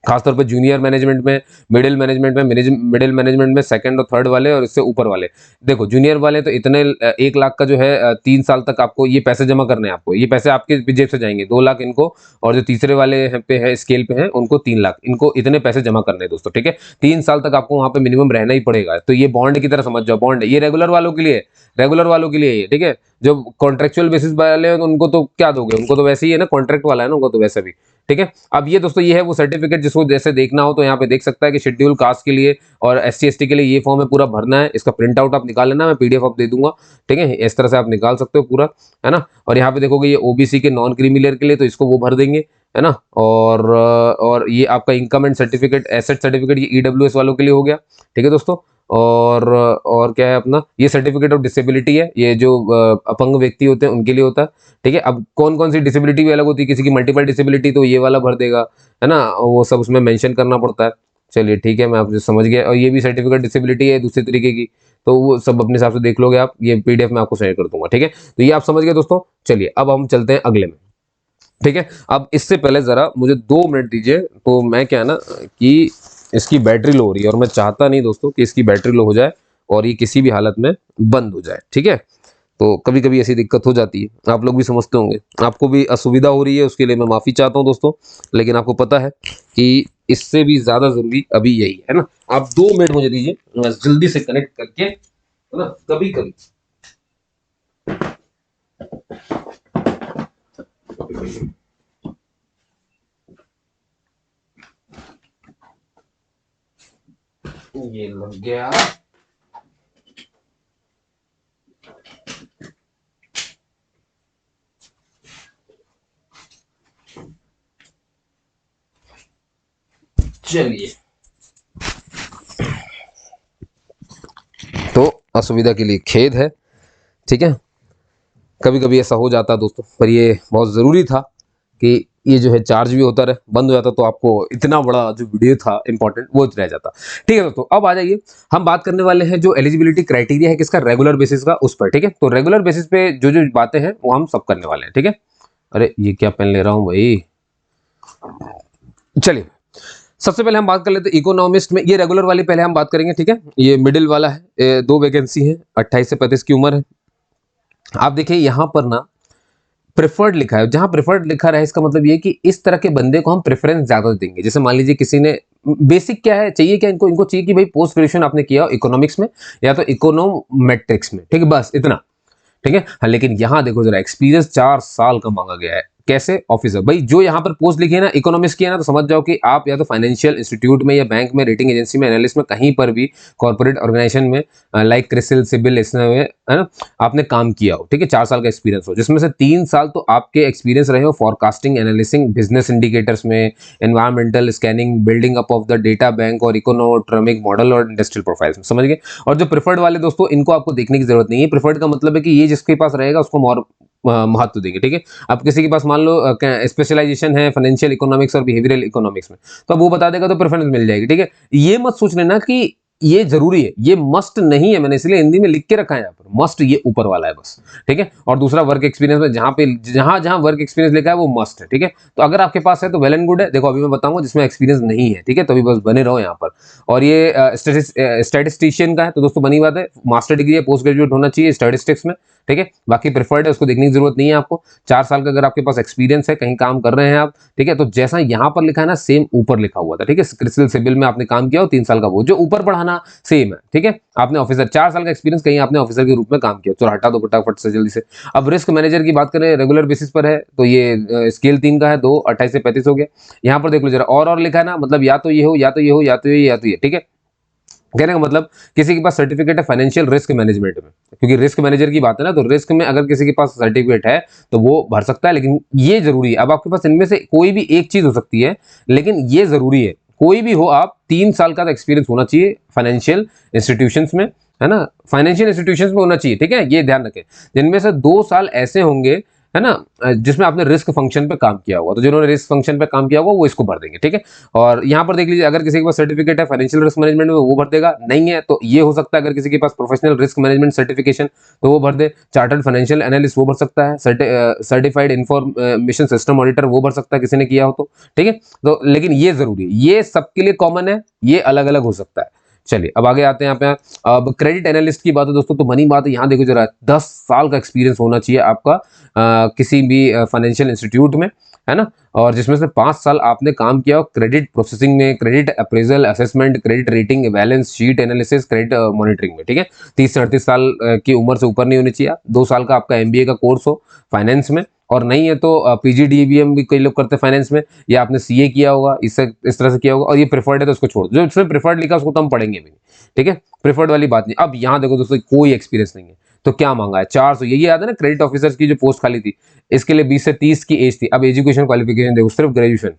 खासतौर पे जूनियर मैनेजमेंट में, मिडिल मैनेजमेंट में, मिडिल मैनेजमेंट में, सेकंड और थर्ड वाले, और इससे ऊपर वाले, देखो जूनियर वाले तो इतने 1 लाख का जो है 3 साल तक आपको ये पैसे जमा करने हैं, आपको ये पैसे आपके जेब से जाएंगे, 2 लाख इनको, और जो तीसरे वाले पे है स्केल पे है उनको 3 लाख, इनको इतने पैसे जमा करने हैं दोस्तों, ठीक है। 3 साल तक आपको वहां पे मिनिमम रहना ही पड़ेगा, तो ये बॉन्ड की तरह समझ जाओ, बॉन्ड ये रेगुलर वालों के लिए, रेगुलर वालों के लिए, ठीक है। जो कॉन्ट्रेक्चुअल बेसिस वाले हैं उनको तो क्या दोगे, उनको तो वैसे ही है ना, कॉन्ट्रैक्ट वाला है ना, उनको तो वैसे भी, ठीक है। अब ये दोस्तों ये है वो सर्टिफिकेट, जिसको जैसे देखना हो तो यहाँ पे देख सकता है कि शेड्यूल कास्ट के लिए और SC ST के लिए ये फॉर्म है, पूरा भरना है, इसका प्रिंट आउट आप निकाल लेना, मैं PDF आप दे दूंगा, ठीक है, इस तरह से आप निकाल सकते हो पूरा, है ना। और यहाँ पे देखोगे ये OBC के नॉन क्रीमी लेयर के लिए, तो इसको वो भर देंगे, है ना। और ये आपका income and certificate, asset certificate, ये ईडब्ल्यूएस वालों के लिए हो गया, ठीक है दोस्तों। और क्या है अपना, ये सर्टिफिकेट ऑफ डिसेबिलिटी है, ये जो अपंग व्यक्ति होते हैं उनके लिए होता है, ठीक है। अब कौन कौन सी डिसेबिलिटी भी अलग होती है, किसी की मल्टीपल डिसेबिलिटी तो ये वाला भर देगा, है ना, वो सब उसमें मेंशन करना पड़ता है। चलिए ठीक है, मैं आपसे समझ गया। और ये भी सर्टिफिकेट डिसेबिलिटी है दूसरी तरीके की, तो वो सब अपने हिसाब से देख लोगे आप, ये पीडीएफ में आपको शेयर कर दूंगा, ठीक है। तो ये आप समझ गए दोस्तों। चलिए अब हम चलते हैं अगले में, ठीक है। अब इससे पहले जरा मुझे 2 मिनट दीजिए, तो मैं क्या है ना कि इसकी बैटरी लो हो रही है और मैं चाहता नहीं दोस्तों कि इसकी बैटरी लो हो जाए और ये किसी भी हालत में बंद हो जाए, ठीक है। तो कभी कभी ऐसी दिक्कत हो जाती है, आप लोग भी समझते होंगे, आपको भी असुविधा हो रही है, उसके लिए मैं माफी चाहता हूं दोस्तों। लेकिन आपको पता है कि इससे भी ज्यादा जरूरी अभी यही है ना। आप 2 मिनट मुझे दीजिए, मैं जल्दी से कनेक्ट करके, है ना, कभी कभी ये लग गया। चलिए, तो असुविधा के लिए खेद है, ठीक है। कभी कभी ऐसा हो जाता है दोस्तों, पर ये बहुत ज़रूरी था कि ये जो है चार्ज भी होता रहे, बंद हो जाता तो आपको इतना बड़ा जो वीडियो था इंपॉर्टेंट वो रह जाता। ठीक है दोस्तों, अब आ जाइए, हम बात करने वाले हैं जो एलिजिबिलिटी क्राइटेरिया है किसका, रेगुलर बेसिस का, उस पर, ठीक है। तो रेगुलर बेसिस पे जो जो बातें हैं वो हम सब करने वाले हैं, ठीक है। अरे ये क्या पेन ले रहा हूँ भाई। चलिए, सबसे पहले हम बात कर लेते हैं इकोनॉमिस्ट में, ये रेगुलर वाली पहले हम बात करेंगे, ठीक है। ये मिडिल वाला है, 2 वैकेंसी है, 28 से 35 की उम्र है। आप देखिए यहाँ पर ना प्रेफर्ड लिखा है, जहां प्रेफर्ड लिखा रहा है इसका मतलब ये कि इस तरह के बंदे को हम प्रेफरेंस ज्यादा देंगे। जैसे मान लीजिए किसी ने बेसिक क्या है चाहिए, क्या इनको इनको चाहिए कि भाई पोस्ट ग्रेजुएशन आपने किया हो इकोनॉमिक्स में या तो इकोनोमेट्रिक्स में, ठीक है, बस इतना, ठीक है। हाँ, लेकिन यहाँ देखो जरा, एक्सपीरियंस 4 साल का मांगा गया है। कैसे? ऑफिसर भाई, जो यहाँ पर पोस्ट लिखी है ना इकोनॉमिक्स की है ना, तो समझ जाओ कि आप या तो फाइनेंशियल इंस्टीट्यूट में या बैंक में, रेटिंग एजेंसी में, एनालिस्ट में, कहीं पर भी कॉर्पोरेट ऑर्गेनाइजेशन में, लाइक क्रिसिल, सिबिल, इसमें, है ना, आपने काम किया हो, ठीक है। 4 साल का एक्सपीरियंस हो, जिसमें से 3 साल तो आपके एक्सपीरियंस रहे हो फॉरकास्टिंग, एनालिसिंग, बिजनेस इंडिकेटर्स में, environmental scanning, building up of the data bank और इकोनोट्रमिक मॉडल और इंडस्ट्रियल प्रोफाइल्स में, समझ गए। और जो प्रिफर्ड वाले दोस्तों, इनको आपको देखने की जरूरत नहीं है। प्रिफर्ड का मतलब है कि ये जिसके पास रहेगा उसको और महत्व देंगे, ठीक है। अब किसी के पास मान लो स्पेशलाइजेशन है फाइनेंशियल इकोनॉमिक्स और बिहेवियरल इकोनॉमिक्स में, तो अब वो बता देगा तो प्रेफरेंस मिल जाएगी, ठीक है। ये मत सोच लेना कि ये जरूरी है, ये मस्ट नहीं है, मैंने इसलिए हिंदी में लिख के रखा है यहाँ पर, मस्ट ये ऊपर वाला है बस, ठीक है। और दूसरा वर्क एक्सपीरियंस में जहाँ पे जहाँ जहाँ वर्क एक्सपीरियंस लिखा है वो मस्ट है, ठीक है। तो अगर आपके पास है तो वेल एंड गुड है। देखो अभी मैं बताऊंगा जिसमें एक्सपीरियंस नहीं है, ठीक है, तो अभी बस बने रहो यहाँ पर। और ये स्टैटिस्टिशियन का है, तो दोस्तों बनी बात है, मास्टर डिग्री या पोस्ट ग्रेजुएट होना चाहिए स्टैटिस्टिक्स में, ठीक है। बाकी प्रेफर्ड है, उसको देखने की जरूरत नहीं है आपको। 4 साल का अगर आपके पास एक्सपीरियंस है, कहीं काम कर रहे हैं आप, ठीक है, तो जैसा यहाँ पर लिखा है ना सेम ऊपर लिखा हुआ था, ठीक है। क्रिसिल सिविल में आपने काम किया हो 3 साल का, वो जो ऊपर पढ़ाना सेम है, ठीक है। आपने ऑफिसर 4 साल का एक्सपीरियंस, कहीं आपने ऑफिसर के रूप में काम किया, चलो हटा दो फटाफट से जल्दी से। अब रिस्क मैनेजर की बात करें, रेगुलर बेसिस पर है, तो ये स्केल 3 का है, 2 28 से 35 हो गया। यहाँ पर देख लो जरा, और लिखा है ना, मतलब या तो ये हो, या तो ये हो, या तो ये, या तो ये, ठीक है। कहने का मतलब किसी के पास सर्टिफिकेट है फाइनेंशियल रिस्क मैनेजमेंट में, क्योंकि रिस्क मैनेजर की बात है ना, तो रिस्क में अगर किसी के पास सर्टिफिकेट है तो वो भर सकता है, लेकिन ये जरूरी है। अब आपके पास इनमें से कोई भी एक चीज हो सकती है, लेकिन ये जरूरी है, कोई भी हो आप, 3 साल का एक्सपीरियंस होना चाहिए फाइनेंशियल इंस्टीट्यूशंस में, है ना, फाइनेंशियल इंस्टीट्यूशंस में होना चाहिए, ठीक है, ये ध्यान रखें। जिनमें से 2 साल ऐसे होंगे, है ना, जिसमें आपने रिस्क फंक्शन पे काम किया होगा, तो जिन्होंने रिस्क फंक्शन पे काम किया होगा वो इसको भर देंगे, ठीक है। और यहाँ पर देख लीजिए, अगर किसी के पास सर्टिफिकेट है फाइनेंशियल रिस्क मैनेजमेंट में वो भर देगा, नहीं है तो ये हो सकता है अगर किसी के पास प्रोफेशनल रिस्क मैनेजमेंट सर्टिफिकेशन तो वो भर दे, चार्टर्ड फाइनेंशियल एनालिस्ट वो भर सकता है, सर्टिफाइड इंफॉर्मेशन सिस्टम ऑडिटर वो भर सकता है किसी ने किया हो तो, ठीक है। तो लेकिन ये जरूरी है, ये सबके लिए कॉमन है, ये अलग अलग हो सकता है। चलिए अब आगे आते हैं यहाँ पे। अब क्रेडिट एनालिस्ट की बात है दोस्तों, तो बनी बात है, यहाँ देखो जरा, 10 साल का एक्सपीरियंस होना चाहिए आपका किसी भी फाइनेंशियल इंस्टीट्यूट में, है ना। और जिसमें से 5 साल आपने काम किया हो क्रेडिट प्रोसेसिंग में, credit appraisal, assessment, credit rating, balance sheet analysis, credit monitoring में, ठीक है। 30 से 38 साल की उम्र से ऊपर नहीं होनी चाहिए। 2 साल का आपका एमबीए का कोर्स हो फाइनेंस में, और नहीं है तो पीजीडीबीएम भी कई लोग करते हैं फाइनेंस में, या आपने सीए किया होगा, इस तरह से किया होगा। और ये प्रेफर्ड है तो उसको छोड़ दो, जो इसमें प्रेफर्ड लिखा उसको तो हम पढ़ेंगे भी नहीं, ठीक है, प्रेफर्ड वाली बात नहीं। अब यहाँ देखो दोस्तों, कोई एक्सपीरियंस नहीं है तो क्या मांगा है, 400, यही याद है ना क्रेडिट ऑफिसर्स की जो पोस्ट खाली थी, इसके लिए 20 से 30 की एज थी। अब एजुकेशन क्वालिफिकेशन देखो, सिर्फ ग्रेजुएशन,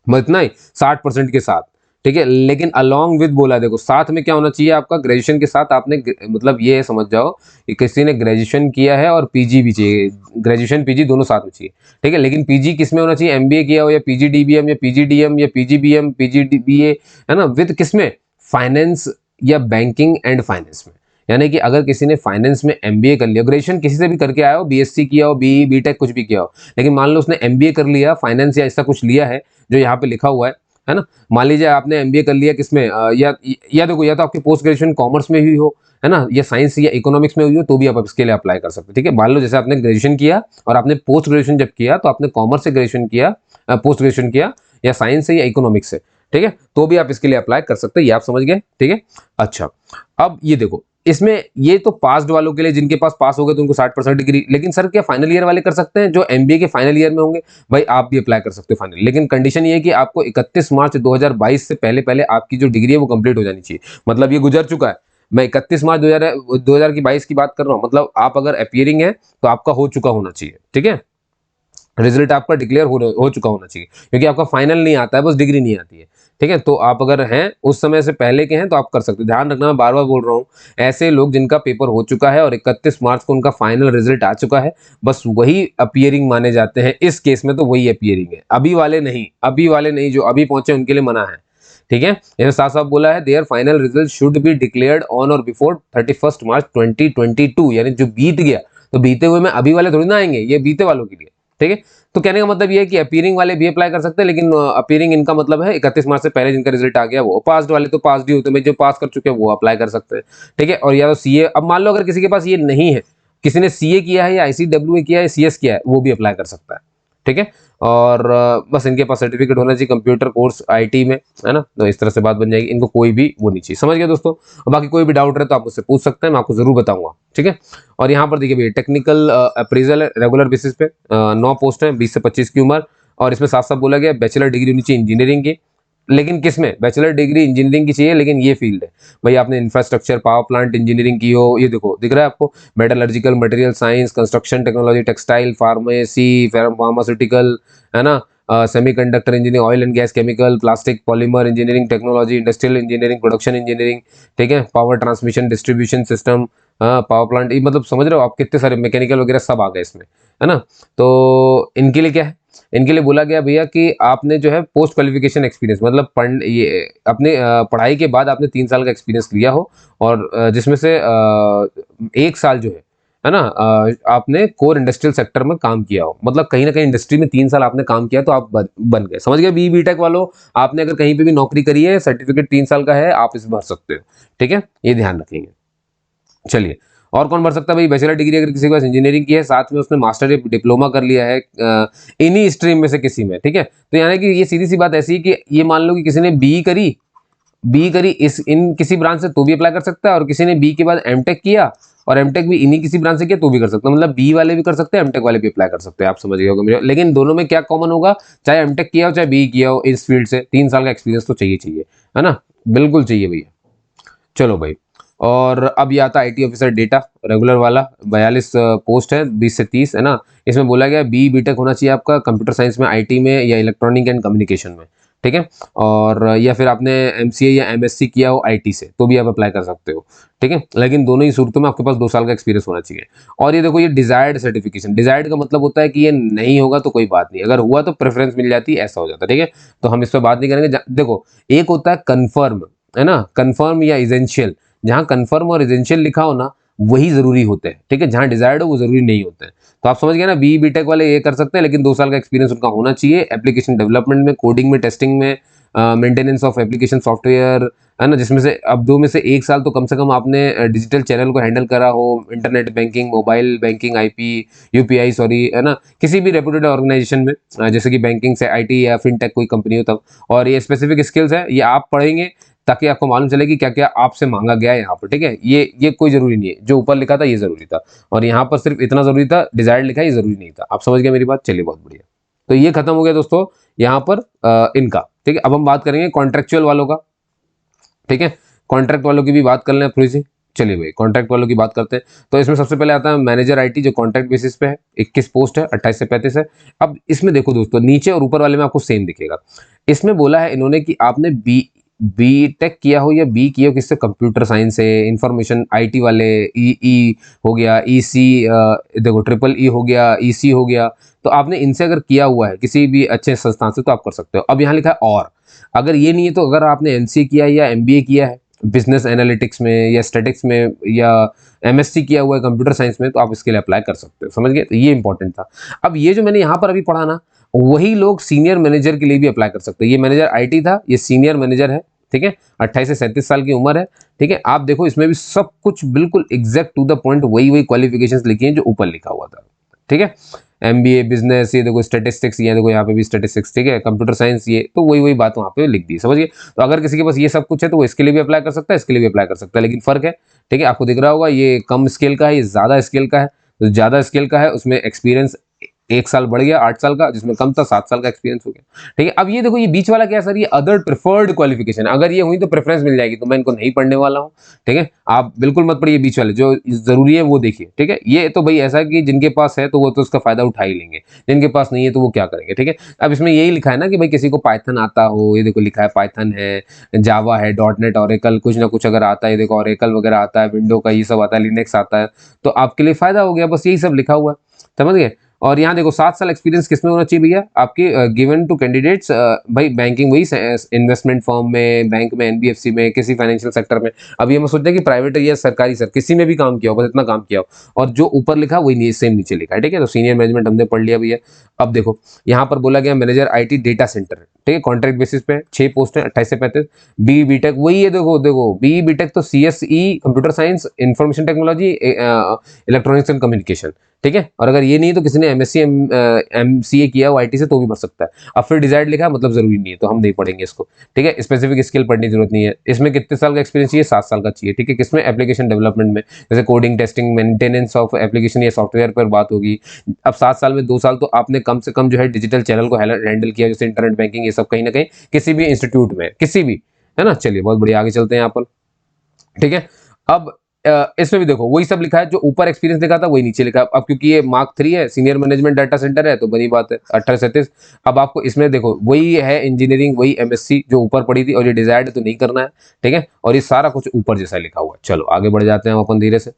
मतलब इतना ही 60% के साथ, ठीक है। लेकिन अलोंग विद बोला, देखो साथ में क्या होना चाहिए आपका, ग्रेजुएशन के साथ आपने मतलब ये समझ जाओ कि किसी ने ग्रेजुएशन किया है और पीजी भी चाहिए, ग्रेजुएशन पीजी दोनों साथ में चाहिए, ठीक है। लेकिन पीजी किस में होना चाहिए, एमबीए किया हो या पीजीडीबीएम या पीजीडीएम या पीजीबीएम पीजीबीए, है ना, विद किसमें, फाइनेंस या बैंकिंग एंड फाइनेंस में। यानी कि अगर किसी ने फाइनेंस में एमबीए कर लिया, ग्रेजुएशन किसी से भी करके आया हो, बीएससी किया हो, बीई बीटेक कुछ भी किया हो, लेकिन मान लो उसने एमबीए कर लिया फाइनेंस या ऐसा कुछ लिया है जो यहाँ पे लिखा हुआ है ना। मान लीजिए आपने एमबीए कर लिया किसमें, या देखो, या तो आपकी पोस्ट ग्रेजुएशन कॉमर्स में हुई हो, है ना, या साइंस या इकोनॉमिक्स में हुई हो, तो भी आप इसके लिए अप्लाई कर सकते हैं, ठीक है। मान लो जैसे आपने ग्रेजुएशन किया और आपने पोस्ट ग्रेजुएशन जब किया तो आपने कॉमर्स से ग्रेजुएशन किया, पोस्ट ग्रेजुएशन किया, या साइंस से या इकोनॉमिक्स से, ठीक है, तो भी आप इसके लिए अप्लाई कर सकते हैं। ये आप समझ गए, ठीक है। अच्छा, अब ये देखो, इसमें ये तो पास्ड वालों के लिए, जिनके पास पास हो गए तो उनको 60% डिग्री, लेकिन सर क्या फाइनल ईयर वाले कर सकते हैं जो एमबीए के फाइनल ईयर में होंगे? भाई आप भी अप्लाई कर सकते हो फाइनल, लेकिन कंडीशन ये है कि आपको 31 मार्च 2022 से पहले पहले आपकी जो डिग्री है वो कंप्लीट हो जानी चाहिए। मतलब ये गुजर चुका है, मैं 31 मार्च 2022 की बात कर रहा हूँ, मतलब आप अगर अपीयरिंग है तो आपका हो चुका होना चाहिए, ठीक है, रिजल्ट आपका डिक्लेयर हो चुका होना चाहिए, क्योंकि आपका फाइनल नहीं आता है, बस डिग्री नहीं आती है, ठीक है। तो आप अगर हैं उस समय से पहले के हैं तो आप कर सकते हैं। ध्यान रखना, मैं बार बार बोल रहा हूँ, ऐसे लोग जिनका पेपर हो चुका है और 31 मार्च को उनका फाइनल रिजल्ट आ चुका है, बस वही अपीयरिंग माने जाते हैं। इस केस में तो वही अपीयरिंग है, अभी वाले नहीं, अभी वाले नहीं, जो अभी पहुंचे उनके लिए मना है, ठीक है। इसमें साफ साफ बोला है, there final result should be declared on और बिफोर 31 मार्च 2022, यानी जो बीत गया, तो बीते हुए में अभी वाले थोड़ी ना आएंगे, ये बीते वालों के लिए, ठीक है। तो कहने का मतलब ये है कि अपीयरिंग वाले भी अप्लाई कर सकते हैं, लेकिन अपीयरिंग इनका मतलब है 31 मार्च से पहले जिनका रिजल्ट आ गया वो, पास्ड वाले तो पास्ड ही होते हैं, जो पास कर चुके हैं वो अप्लाई कर सकते हैं, ठीक है। और या तो सीए, अब मान लो अगर किसी के पास ये नहीं है, किसी ने सीए किया है या आईसीडब्ल्यू किया है, सीएस किया है, वो भी अप्लाई कर सकता है, ठीक है। और बस इनके पास सर्टिफिकेट होना चाहिए कंप्यूटर कोर्स आईटी में, है ना, तो इस तरह से बात बन जाएगी। इनको कोई भी वो नहीं चाहिए, समझ गए दोस्तों। और बाकी कोई भी डाउट रहे तो आप मुझसे पूछ सकते हैं, मैं आपको जरूर बताऊंगा, ठीक है। और यहाँ पर देखिए भैया, टेक्निकल अप्रेजल है रेगुलर बेसिस पे, 9 पोस्ट है, 20 से 25 की उम्र, और इसमें साफ साफ बोला गया बैचलर डिग्री होनी चाहिए इंजीनियरिंग की, लेकिन किसमें, बैचलर डिग्री इंजीनियरिंग की चाहिए, लेकिन ये फील्ड है भाई, आपने इंफ्रास्ट्रक्चर पावर प्लांट इंजीनियरिंग की हो, ये देखो दिख रहा है आपको, metallurgical material science, construction technology, textile, pharmacy, pharmaceutical, है ना, semiconductor engineering, oil and gas, chemical, plastic, polymer engineering technology, industrial engineering, production engineering, ठीक है, power transmission distribution system, power plant, ये मतलब समझ रहे हो आप, कितने सारे मैकेनिकल वगैरह सब आ गए इसमें, है ना। तो इनके लिए क्या है, इनके लिए बोला गया भैया कि आपने जो है पोस्ट क्वालिफिकेशन एक्सपीरियंस, मतलब ये अपने पढ़ाई के बाद आपने 3 साल का एक्सपीरियंस लिया हो, और जिसमें से 1 साल जो है ना, आपने कोर इंडस्ट्रियल सेक्टर में काम किया हो, मतलब कहीं ना कहीं इंडस्ट्री में 3 साल आपने काम किया तो आप बन गए, समझ गए। बी बीटेक वालों, आपने अगर कहीं पे भी नौकरी करी है, सर्टिफिकेट 3 साल का है, आप इसे भर सकते हो, ठीक है, ये ध्यान रखेंगे। चलिए, और कौन भर सकता है भाई, बैचलर डिग्री अगर किसी के पास इंजीनियरिंग की है, साथ में उसने मास्टर या डिप्लोमा कर लिया है इन्हीं स्ट्रीम में से किसी में, ठीक है। तो यानी कि ये सीधी सी बात ऐसी है कि ये मान लो कि किसी ने बी करी इस इन किसी ब्रांच से, तो भी अप्लाई कर सकता है, और किसी ने बी के बाद एमटेक किया और एमटेक भी इन्हीं किसी ब्रांच से किया तो भी कर सकता है, मतलब बी वाले भी कर सकते हैं, एमटेक वाले भी अप्लाई कर सकते हैं, आप समझ गए होंगे। लेकिन दोनों में क्या कॉमन होगा, चाहे एमटेक किया हो चाहे बी किया हो, इस फील्ड से 3 साल का एक्सपीरियंस तो चाहिए, है ना, बिल्कुल चाहिए भैया। चलो भाई, और अब ये आता है आईटी ऑफिसर डेटा रेगुलर वाला, 42 पोस्ट है, 20 से 30, है ना। इसमें बोला गया बी बीटेक होना चाहिए आपका कंप्यूटर साइंस में, आईटी में, या इलेक्ट्रॉनिक एंड कम्युनिकेशन में, ठीक है। और या फिर आपने एमसीए या एमएससी किया हो आईटी से, तो भी आप अप्लाई कर सकते हो, ठीक है। लेकिन दोनों ही सूरतों में आपके पास 2 साल का एक्सपीरियंस होना चाहिए। और ये देखो, ये डिजायर्ड सर्टिफिकेशन, डिजायर्ड का मतलब होता है कि ये नहीं होगा तो कोई बात नहीं, अगर हुआ तो प्रेफरेंस मिल जाती है, ऐसा हो जाता है, ठीक है। तो हम इस पर बात नहीं करेंगे। देखो, एक होता है कन्फर्म, है ना, कन्फर्म या इजेंशियल, जहां कन्फर्म और एजेंशियल लिखा हो ना, वही जरूरी होते हैं, ठीक है। जहां डिजायर्ड हो वो जरूरी नहीं होते हैं। तो आप समझ गए ना, बी बीटेक वाले ये कर सकते हैं, लेकिन 2 साल का एक्सपीरियंस उनका होना चाहिए एप्लीकेशन डेवलपमेंट में, कोडिंग में, टेस्टिंग में, मेंटेनेंस ऑफ एप्लीकेशन सॉफ्टवेयर, है ना, जिसमें से अब 2 में से 1 साल तो कम से कम आपने डिजिटल चैनल को हैंडल करा हो, internet banking, mobile banking, IP UPI sorry, है ना, किसी भी रेप्यूटेड ऑर्गेनाइजेशन में, जैसे कि बैंकिंग से आईटी या फिनटेक कोई कंपनी हो तब। और ये स्पेसिफिक स्किल्स है, ये आप पढ़ेंगे ताकि आपको मालूम चले कि क्या क्या आपसे मांगा गया है यहाँ पर, ठीक है। ये कोई जरूरी नहीं है, जो ऊपर लिखा था ये जरूरी था, और यहाँ पर सिर्फ इतना जरूरी था, डिजायर्ड लिखा है ये जरूरी नहीं था, आप समझ गए मेरी बात। चलिए, बहुत बढ़िया। तो ये खत्म हो गया दोस्तों यहाँ पर इनका, ठीक है। अब हम बात करेंगे कॉन्ट्रेक्चुअल वालों का, ठीक है। कॉन्ट्रैक्ट वालों की भी बात कर लें थोड़ी सी, चलिए भाई कॉन्ट्रैक्ट वालों की बात करते हैं। तो इसमें सबसे पहले आता है मैनेजर आईटी, जो कॉन्ट्रैक्ट बेसिस पे है, 21 पोस्ट है, 28 से 35 है। अब इसमें देखो दोस्तों, नीचे और ऊपर वाले में आपको सेम दिखेगा। इसमें बोला है इन्होंने कि आपने बी टेक किया हो या बी किया हो किससे, कंप्यूटर साइंस से, इंफॉर्मेशन आईटी वाले, ई हो गया, ईसी, देखो ट्रिपल ई हो गया, ईसी हो गया। तो आपने इनसे अगर किया हुआ है किसी भी अच्छे संस्थान से तो आप कर सकते हो। अब यहाँ लिखा है और, अगर ये नहीं है तो अगर आपने एमसीए किया है या एमबीए किया है बिजनेस एनालिटिक्स में या स्टैटिक्स में या एमएससी किया हुआ है कंप्यूटर साइंस में, तो आप इसके लिए अप्लाई कर सकते हो। समझ गए? तो ये इंपॉर्टेंट था। अब ये जो मैंने यहाँ पर अभी पढ़ा ना, वही लोग सीनियर मैनेजर के लिए भी अप्लाई कर सकते हैं। ये मैनेजर आईटी था, ये सीनियर मैनेजर है, ठीक है, 28 से 37 साल की उम्र है, ठीक है। आप देखो इसमें भी सब कुछ बिल्कुल एग्जैक्ट टू द पॉइंट वही वही क्वालिफिकेशंस लिखी हैं जो ऊपर लिखा हुआ था, ठीक है। एमबीए बिजनेस, ये देखो स्टैटिस्टिक्स, ये देखो यहाँ पे भी स्टैटिस्टिक्स, ठीक है, कंप्यूटर साइंस, ये तो वही वही बात वहाँ पे लिख दी, समझिए। तो अगर किसी के पास ये सब कुछ है तो वो इसके लिए भी अप्लाई कर सकता है, इसके लिए भी अप्लाई कर सकता है, लेकिन फर्क है, ठीक है, आपको दिख रहा होगा, ये कम स्केल का है, ये ज्यादा स्केल का है। तो ज्यादा स्केल का है उसमें एक्सपीरियंस 1 साल बढ़ गया, 8 साल का, जिसमें कम था 7 साल का एक्सपीरियंस हो गया, ठीक है। अब ये देखो, ये बीच वाला क्या है सर, ये अदर प्रेफर्ड क्वालिफिकेशन, अगर ये हुई तो प्रेफरेंस मिल जाएगी, तो मैं इनको नहीं पढ़ने वाला हूँ, ठीक है। आप बिल्कुल मत पढ़िए बीच वाले, जो जरूरी है वो देखिए, ठीक है। ये तो भाई ऐसा कि जिनके पास है तो वो तो उसका फायदा उठा ही लेंगे, जिनके पास नहीं है तो वो क्या करेंगे, ठीक है। अब इसमें यही लिखा है ना कि भाई किसी को पाइथन आता हो, ये देखो लिखा है पाइथन है, जावा है, डॉट नेट, ऑरेकल, कुछ ना कुछ अगर आता है, देखो ऑरेकल वगैरह आता है, विंडो का ये सब आता है, लिनक्स आता है, तो आपके लिए फायदा हो गया, बस यही सब लिखा हुआ है, समझ गए। और यहाँ देखो 7 साल एक्सपीरियंस किसमें होना चाहिए भैया, आपके गिवन टू कैंडिडेट्स, भाई बैंकिंग, वही इन्वेस्टमेंट फर्म में, बैंक में, एनबीएफसी में, किसी फाइनेंशियल सेक्टर में। अब ये मैं सोचता है कि प्राइवेट या सरकारी, सर किसी में भी काम किया हो, बस इतना काम किया हो, और जो ऊपर लिखा वही सेम नीचे लिखा है, ठीक है। तो सीनियर मैनेजमेंट हमने पढ़ लिया भैया। अब देखो यहाँ पर बोला गया मैनेजर आईटी डेटा सेंटर, ठीक है, कॉन्ट्रैक्ट बेसिस पे 6 पोस्ट है, 28 से 35। बी बीटेक वही है, देखो देखो बी बीटेक तो CSE computer science, information technology, electronics and communication, ठीक है। और अगर ये नहीं तो किसी ने एमएससी एमसीए किया हो आईटी से तो भी भर सकता है। अब फिर डिजायर्ड लिखा है, मतलब जरूरी नहीं है, तो हम नहीं पढ़ेंगे इसको, ठीक है। स्पेसिफिक स्किल पढ़ने की जरूरत नहीं है। इसमें कितने साल का एक्सपीरियंस चाहिए, 7 साल का चाहिए, ठीक है। किसमें, एप्लीकेशन डेवलपमेंट में, जैसे coding, testing, maintenance of application या सॉफ्टवेयर पर बात होगी। अब 7 साल में 2 साल तो आपने कम से कम जो है डिजिटल चैनल को हैंडल किया, जैसे इंटरनेट बैंकिंग, ये सब कहीं ना कहीं किसी भी इंस्टीट्यूट में, किसी भी, है ना। चलिए बहुत बढ़िया, आगे चलते हैं यहाँ पर, ठीक है। अब इसमें भी देखो वही सब लिखा है, जो ऊपर एक्सपीरियंस लिखा था वही नीचे लिखा है। अब क्योंकि ये मार्क 3 है, सीनियर मैनेजमेंट डाटा सेंटर है, तो बनी बात है 18-37। अब आपको इसमें देखो वही है इंजीनियरिंग, वही एमएससी जो ऊपर पड़ी थी, और ये डिजायर्ड तो नहीं करना है, ठीक है। और ये सारा कुछ ऊपर जैसा लिखा हुआ है। चलो आगे बढ़ जाते हैं हम अपन धीरे से।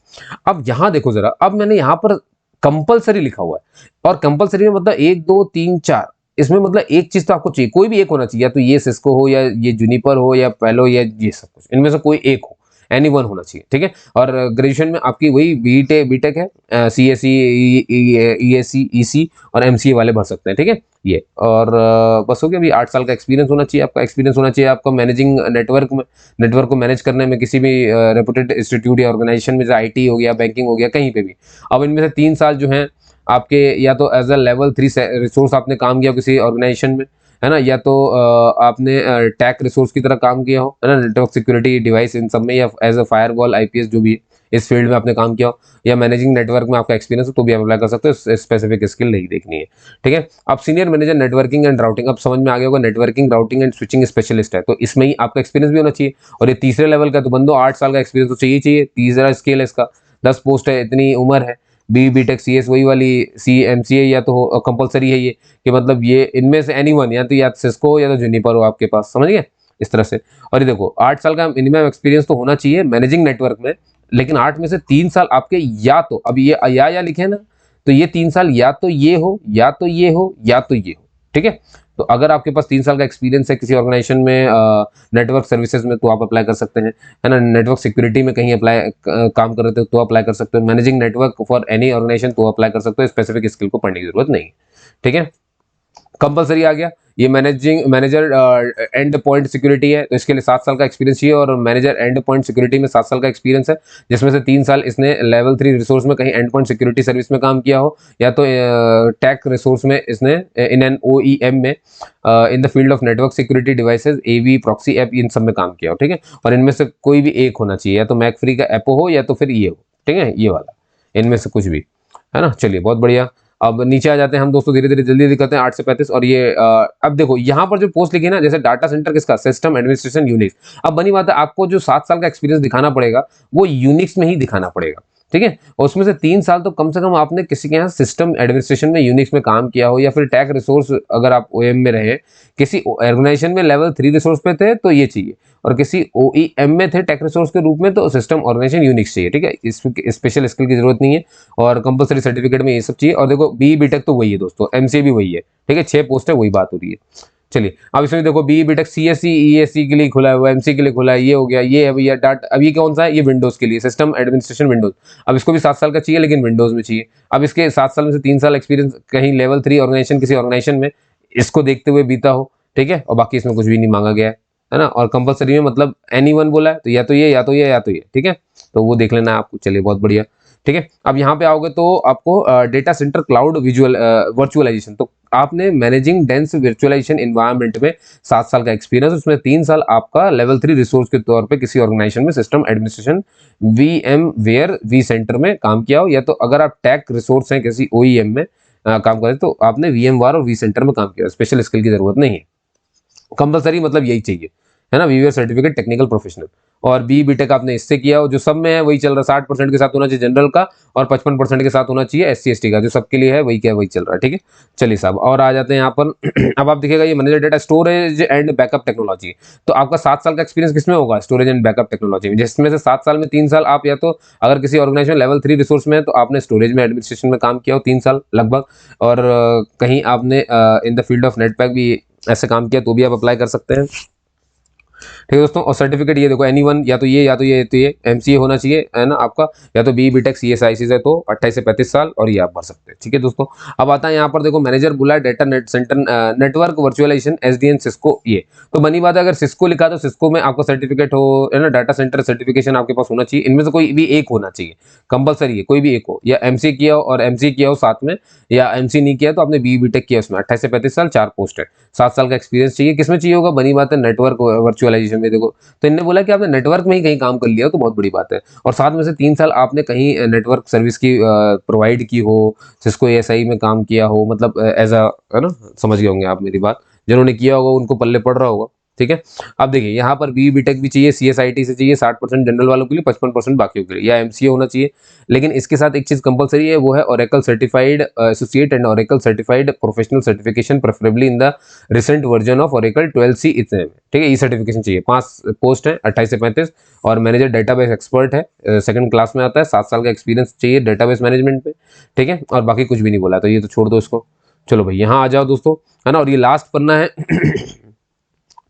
अब यहाँ देखो जरा, अब मैंने यहाँ पर कंपलसरी लिखा हुआ है, और कंपलसरी में मतलब 1 2 3 4, इसमें मतलब एक चीज तो आपको चाहिए, कोई भी एक होना चाहिए, या तो ये सिस्को हो, या ये जूनिपर हो, या पेलो, या ये सब कुछ, इनमें से कोई एक हो, एनी वन होना चाहिए, ठीक है। और ग्रेजुएशन में आपकी वही बीटेक है, सीएसई, ईएससी, ईसी और एमसीए वाले भर सकते हैं, ठीक है। ये और बस हो गया। अभी 8 साल का एक्सपीरियंस होना चाहिए, आपका एक्सपीरियंस होना चाहिए आपका मैनेजिंग नेटवर्क में, नेटवर्क को मैनेज करने में, किसी भी रेपुटेड इंस्टीट्यूट या ऑर्गेनाइजेशन में, जैसे आईटी हो गया, बैंकिंग हो गया, कहीं पे भी। अब इनमें से 3 साल जो है आपके, या तो एज अ लेवल 3 रिसोर्स आपने काम किया किसी ऑर्गेनाइजेशन में, है ना, या तो आपने टैक रिसोर्स की तरह काम किया हो, है ना, नेटवर्क सिक्योरिटी डिवाइस इन सब में, या एज अ फायरवॉल आईपीएस जो भी इस फील्ड में आपने काम किया हो, या मैनेजिंग नेटवर्क में आपका एक्सपीरियंस हो, तो भी आप अप्लाई कर सकते हो। स्पेसिफिक स्किल नहीं देखनी है, ठीक है। अब senior manager networking and routing, अब समझ में आ गया होगा, networking routing and switching specialist है, तो इसमें ही आपका एक्सपीरियंस भी होना चाहिए। और ये तीसरे लेवल का, तो बंदो 8 साल का एक्सपीरियंस तो चाहिए चाहिए, तीसरा स्केल है इसका, 10 पोस्ट है, इतनी उम्र है। बी बीटेक सीएस वही वाली, सी एमसीए या तो कंपलसरी है ये, कि मतलब ये इनमें से एनी वन, या तो सिस्को हो या तो जूनिपर हो आपके पास, समझ गए, इस तरह से। और ये देखो 8 साल का मिनिमम एक्सपीरियंस तो होना चाहिए मैनेजिंग नेटवर्क में, लेकिन 8 में से 3 साल आपके, या तो अब ये या लिखे ना, तो ये 3 साल या तो ये हो, या तो ये हो, या तो ये हो, ठीक है। तो अगर आपके पास 3 साल का एक्सपीरियंस है किसी ऑर्गेनाइजेशन में, नेटवर्क सर्विसेज में, तो आप अप्लाई कर सकते हैं, है ना। नेटवर्क सिक्योरिटी में कहीं अप्लाई काम कर रहे थे तो अप्लाई कर सकते हो। Managing network for any organisation तो अप्लाई कर सकते हो। स्पेसिफिक स्किल को पढ़ने की जरूरत नहीं, ठीक है। कंपलसरी आ गया। ये मैनेजर एंड पॉइंट सिक्योरिटी है, तो इसके लिए 7 साल का एक्सपीरियंस चाहिए, और मैनेजर एंड पॉइंट सिक्योरिटी में 7 साल का एक्सपीरियंस है, जिसमें से 3 साल इसने लेवल 3 रिसोर्स में कहीं एंड पॉइंट सिक्योरिटी सर्विस में काम किया हो, या तो टैक रिसोर्स में इसने इन एन ओईएम में, in the field of network security devices, AV proxy app, इन सब में काम किया हो, ठीक है। और इनमें से कोई भी एक होना चाहिए, या तो मैक फ्री का एपो हो, या तो फिर ये हो, ठीक है, ये वाला, इनमें से कुछ भी, है ना। चलिए बहुत बढ़िया। अब नीचे आ जाते हैं हम दोस्तों, धीरे धीरे जल्दी जल्दी करते हैं 8 से 35। और ये अब देखो यहाँ पर जो पोस्ट लिखी है ना, जैसे डाटा सेंटर किसका, सिस्टम एडमिनिस्ट्रेशन यूनिक्स। अब बनी बात है, आपको जो 7 साल का एक्सपीरियंस दिखाना पड़ेगा वो यूनिक्स में ही दिखाना पड़ेगा, ठीक है। और उसमें से 3 साल तो कम से कम आपने किसी के यहाँ सिस्टम एडमिनिस्ट्रेशन में यूनिक्स में काम किया हो, या फिर टेक रिसोर्स अगर आप ओएम में रहे, किसी ऑर्गेनाइजेशन में लेवल 3 रिसोर्स पे थे तो ये चाहिए, और किसी ओईएम में थे टेक रिसोर्स के रूप में तो सिस्टम ऑर्गेनाइजेशन यूनिक्स चाहिए, ठीक है। इसमें स्पेशल स्किल की जरूरत नहीं है, और कंपलसरी सर्टिफिकेट में ये सब चाहिए। और देखो बी बीटेक तो वही है दोस्तों, एमसीए भी वही है, ठीक है। 6 पोस्ट है, वही बात हो रही है। चलिए अब इसमें देखो बी बीटेक सीएससी ईएससी के लिए खुला है, वो एमसी के लिए खुला है, ये हो गया, ये है भैया डाटा। अब ये कौन सा है, ये विंडोज के लिए, सिस्टम एडमिनिस्ट्रेशन विंडोज। अब इसको भी 7 साल का चाहिए, लेकिन विंडोज में चाहिए। अब इसके 7 साल में से 3 साल एक्सपीरियंस कहीं लेवल 3 ऑर्गेनाइजेशन, किसी ऑर्गेनाइजेशन में, इसको देखते हुए बीता हो, ठीक है। और बाकी इसमें कुछ भी नहीं मांगा गया है ना। और कंपलसरी में मतलब एनीवन बोला है, तो या तो ये या तो ये या तो ये, ठीक है। तो वो देख लेना है आपको। चलिए बहुत बढ़िया, ठीक है। अब यहाँ पे आओगे तो आपको data centre cloud visual virtualisation, तो आपने मैनेजिंग डेंस वर्चुअलाइजेशन एनवायरनमेंट में 7 साल का एक्सपीरियंस, उसमें 3 साल आपका लेवल 3 रिसोर्स के तौर पे किसी ऑर्गेनाइजेशन में system administration VM ware V center में काम किया हो, या तो अगर आप टेक रिसोर्स हैं किसी ओईएम में काम करें तो आपने वीएम वार और वी सेंटर में काम किया। स्पेशल स्किल की जरूरत नहीं है, कंपलसरी मतलब यही चाहिए, है ना, वीवीआर सर्टिफिकेट टेक्निकल प्रोफेशनल। और बी बीटेक आपने इससे किया हो, जो सब में है वही चल रहा है। 60% के साथ होना चाहिए जनरल का, और 55% के साथ होना चाहिए एससी एसटी का, जो सबके लिए है वही क्या वही चल रहा है, ठीक है। चलिए साहब, और आ जाते हैं यहाँ पर अब आप दिखेगा ये manager data storage and backup technology. तो आपका 7 साल का एक्सपीरियंस किसमें होगा, स्टोरेज एंड बैकअप टेक्नोलॉजी में, जिसमें से 7 साल में 3 साल आप या तो अगर किसी ऑर्गेनाइजेशन लेवल 3 रिसोर्स में है तो आपने स्टोरेज में एडमिनिस्ट्रेशन में काम किया हो 3 साल लगभग, और कहीं आपने इन द फील्ड ऑफ नेटपैक भी ऐसे काम किया तो भी आप अप्लाई कर सकते हैं, ठीक है दोस्तों। और सर्टिफिकेट ये देखो एनीवन, या तो ये या तो ये तो ये एमसीए होना चाहिए, है ना आपका, या तो बी बीटेक सीएसआईसी से तो 28 से 35 साल, और ये आप भर सकते हैं, ठीक है दोस्तों। अब आता है यहाँ पर देखो मैनेजर बोला है data net centre network virtualisation SDN Cisco, ये तो बनी बात है, अगर सिस्को लिखा तो सिस्को में आपका सर्टिफिकेट हो, है ना, डाटा सेंटर सर्टिफिकेशन आपके पास होना चाहिए। इनमें से कोई भी एक होना चाहिए, कंपलसरी है, कोई भी एक हो, या एमसीए किया हो और एमसीए किया हो साथ में, या एमसी नहीं किया तो आपने बी बीटेक किया उसमें। 28 से 35 साल, 4 पोस्ट है, 7 साल का एक्सपीरियंस चाहिए। किसमें चाहिए होगा, बनी बात है नेटवर्क वर्चुअलाइजेशन में। देखो तो इनने बोला कि आपने नेटवर्क में ही कहीं काम कर लिया हो तो बहुत बड़ी बात है, और साथ में से 3 साल आपने कहीं नेटवर्क सर्विस की प्रोवाइड की हो, सिस्को एएसआई में काम किया हो, मतलब एज अ, है ना, समझ गए होंगे आप मेरी बात, जिन्होंने किया होगा उनको पल्ले पड़ रहा होगा, ठीक है। अब देखिए यहाँ पर बी बीटेक भी चाहिए, सीएसआईटी से चाहिए 60% जनरल वालों के लिए, 55% बाकियों के लिए, या एमसीए होना चाहिए। लेकिन इसके साथ एक चीज कंपलसरी है, वो है Oracle certified associate and Oracle certified professional certification, preferably in the recent version of Oracle 12C इतने में, ठीक है। ई सर्टिफिकेशन चाहिए। 5 पोस्ट है, 28 से 35, और मैनेजर डेटाबेस एक्सपर्ट है, सेकंड क्लास में आता है, 7 साल का एक्सपीरियंस चाहिए डेटाबेस मैनेजमेंट पे, ठीक है। और बाकी कुछ भी नहीं बोला, तो ये तो छोड़ दो इसको। चलो भाई यहाँ आ जाओ दोस्तों, है ना, और ये लास्ट पन्ना है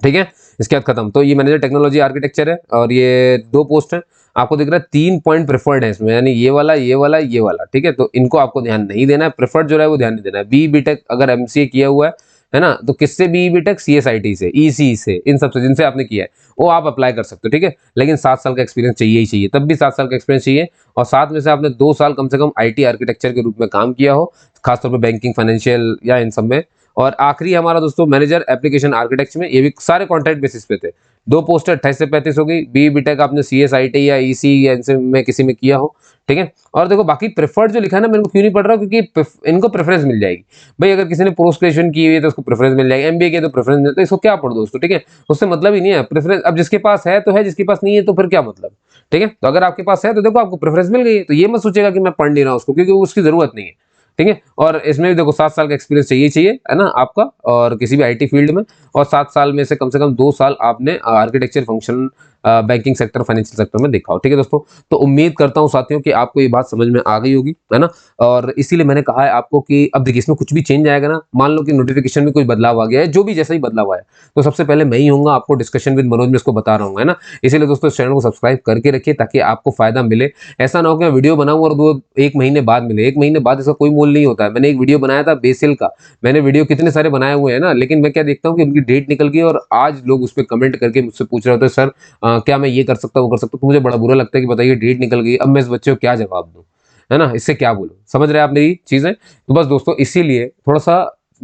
ठीक है, इसके बाद खत्म। तो ये मैनेजर टेक्नोलॉजी आर्किटेक्चर है, और ये 2 पोस्ट है, आपको दिख रहा है 3 पॉइंट प्रेफर्ड है इसमें, यानी ये वाला ये वाला ये वाला, ठीक है। तो इनको आपको ध्यान नहीं देना है, प्रेफर्ड जो है वो ध्यान नहीं देना है। बी बीटेक अगर एमसीए किया हुआ है ना, तो किससे बी बीटेक, सीएसआईटी से, ईसी से, इन सबसे जिनसे आपने किया है वो आप अप्लाई कर सकते हो, ठीक है। लेकिन 7 साल का एक्सपीरियंस चाहिए ही चाहिए, तब भी 7 साल का एक्सपीरियंस चाहिए, और साथ में से आपने 2 साल कम से कम आईटी आर्किटेक्चर के रूप में काम किया हो, खासतौर पर बैंकिंग, फाइनेंशियल या इन सब में। और आखिरी हमारा दोस्तों मैनेजर एप्लीकेशन आर्किटेक्ट में, ये भी सारे कॉन्ट्रैक्ट बेसिस पे थे। 2 पोस्ट 28 से 35 हो गई। बी बीटेक आपने सीएसआईटी या ईसी या इनसे में किसी में किया हो, ठीक है। और देखो बाकी प्रेफर्ड जो लिखा है ना, मेरे को क्यों नहीं पढ़ रहा, क्योंकि इनको प्रेफरेंस मिल जाएगी भाई। अगर किसी ने पोस्ट ग्रेजुएशन की हुई है तो उसको प्रेफरेंस मिल जाएगी, एमबीए किया तो प्रेफरेंस मिलता है, इसको क्या पढ़ दोस्तों, ठीक है। उससे मतलब ही नहीं है प्रेफरेंस। अब जिसके पास है तो है, जिसके पास नहीं है तो फिर क्या मतलब, ठीक है। तो अगर आपके पास है तो देखो आपको प्रेफरेंस मिल गई है, तो ये मत सोचेगा कि मैं पढ़ नहीं रहा उसको, क्योंकि उसकी जरूरत नहीं है, ठीक है। और इसमें भी देखो 7 साल का एक्सपीरियंस चाहिए चाहिए, है ना आपका, और किसी भी आईटी फील्ड में, और 7 साल में से कम 2 साल आपने architecture function banking sector, financial sector में देखा हो, ठीक है दोस्तों। तो उम्मीद करता हूं साथियों कि आपको ये बात समझ में आ गई होगी, है ना। और इसीलिए मैंने कहा है आपको कि अब देखिए इसमें कुछ भी चेंज आएगा ना, मान लो कि नोटिफिकेशन में कोई बदलाव आ गया है, जो भी जैसा ही बदलाव आया, तो सबसे पहले मैं ही होऊंगा, आपको डिस्कशन विद मनोज में इसको बता रहा हूँ, है ना। इसीलिए दोस्तों इस चैनल को सब्सक्राइब करके रखिए, ताकि आपको फायदा मिले। ऐसा ना हो कि मैं वीडियो बनाऊं और 1 महीने बाद मिले, 1 महीने बाद इसका कोई मोल नहीं होता है। मैंने एक वीडियो बनाया था बेसिल का, मैंने वीडियो कितने सारे बनाए हुए हैं ना, लेकिन मैं क्या देखता हूँ कि उनकी डेट निकल गई, और आज लोग उस पर कमेंट करके मुझसे पूछ रहे होते हैं, सर क्या मैं ये कर सकता हूँ वो कर सकता हूँ। तो मुझे बड़ा बुरा लगता है कि बताइए डेट निकल गई, अब मैं इस बच्चे को क्या जवाब दूँ, है ना, इससे क्या बोलूं, समझ रहे हैं आप मेरी चीजें। तो बस दोस्तों इसीलिए थोड़ा सा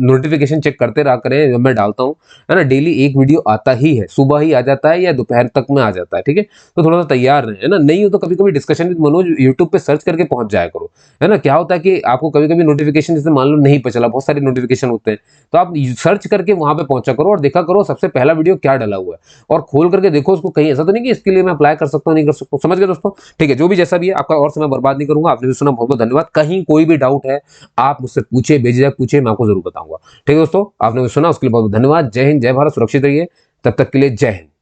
नोटिफिकेशन चेक करते रहा करें जब मैं डालता हूँ, है ना। डेली एक वीडियो आता ही है, सुबह ही आ जाता है या दोपहर तक में आ जाता है, ठीक है। तो थोड़ा सा तैयार रहें, है ना। नहीं हो तो कभी कभी डिस्कशन विद मनोज यूट्यूब पे सर्च करके पहुंच जाया करो, है ना। क्या होता है कि आपको कभी कभी नोटिफिकेशन जैसे मान लो नहीं पता चला, बहुत सारे नोटिफिकेशन होते हैं, तो आप सर्च करके वहां पे पहुंचा करो और देखा करो सबसे पहला वीडियो क्या डला हुआ है, और खोल करके देखो उसको। कहीं ऐसा तो नहीं कि इसके लिए मैं अप्लाई कर सकता हूँ, नहीं कर सकता हूँ। समझ गए दोस्तों? ठीक है, जो भी जैसा भी है, आपका और समय बर्बाद नहीं करूंगा। आपने भी सुना, बहुत बहुत धन्यवाद। कहीं कोई भी डाउट है आप मुझसे पूछे, बेझिझक पूछे, मैं आपको जरूर बताऊंगा। ठीक है दोस्तों, आपने भी सुना उसके लिए बहुत बहुत धन्यवाद। जय हिंद, जय भारत, सुरक्षित रहिए, तब तक के लिए जय हिंद।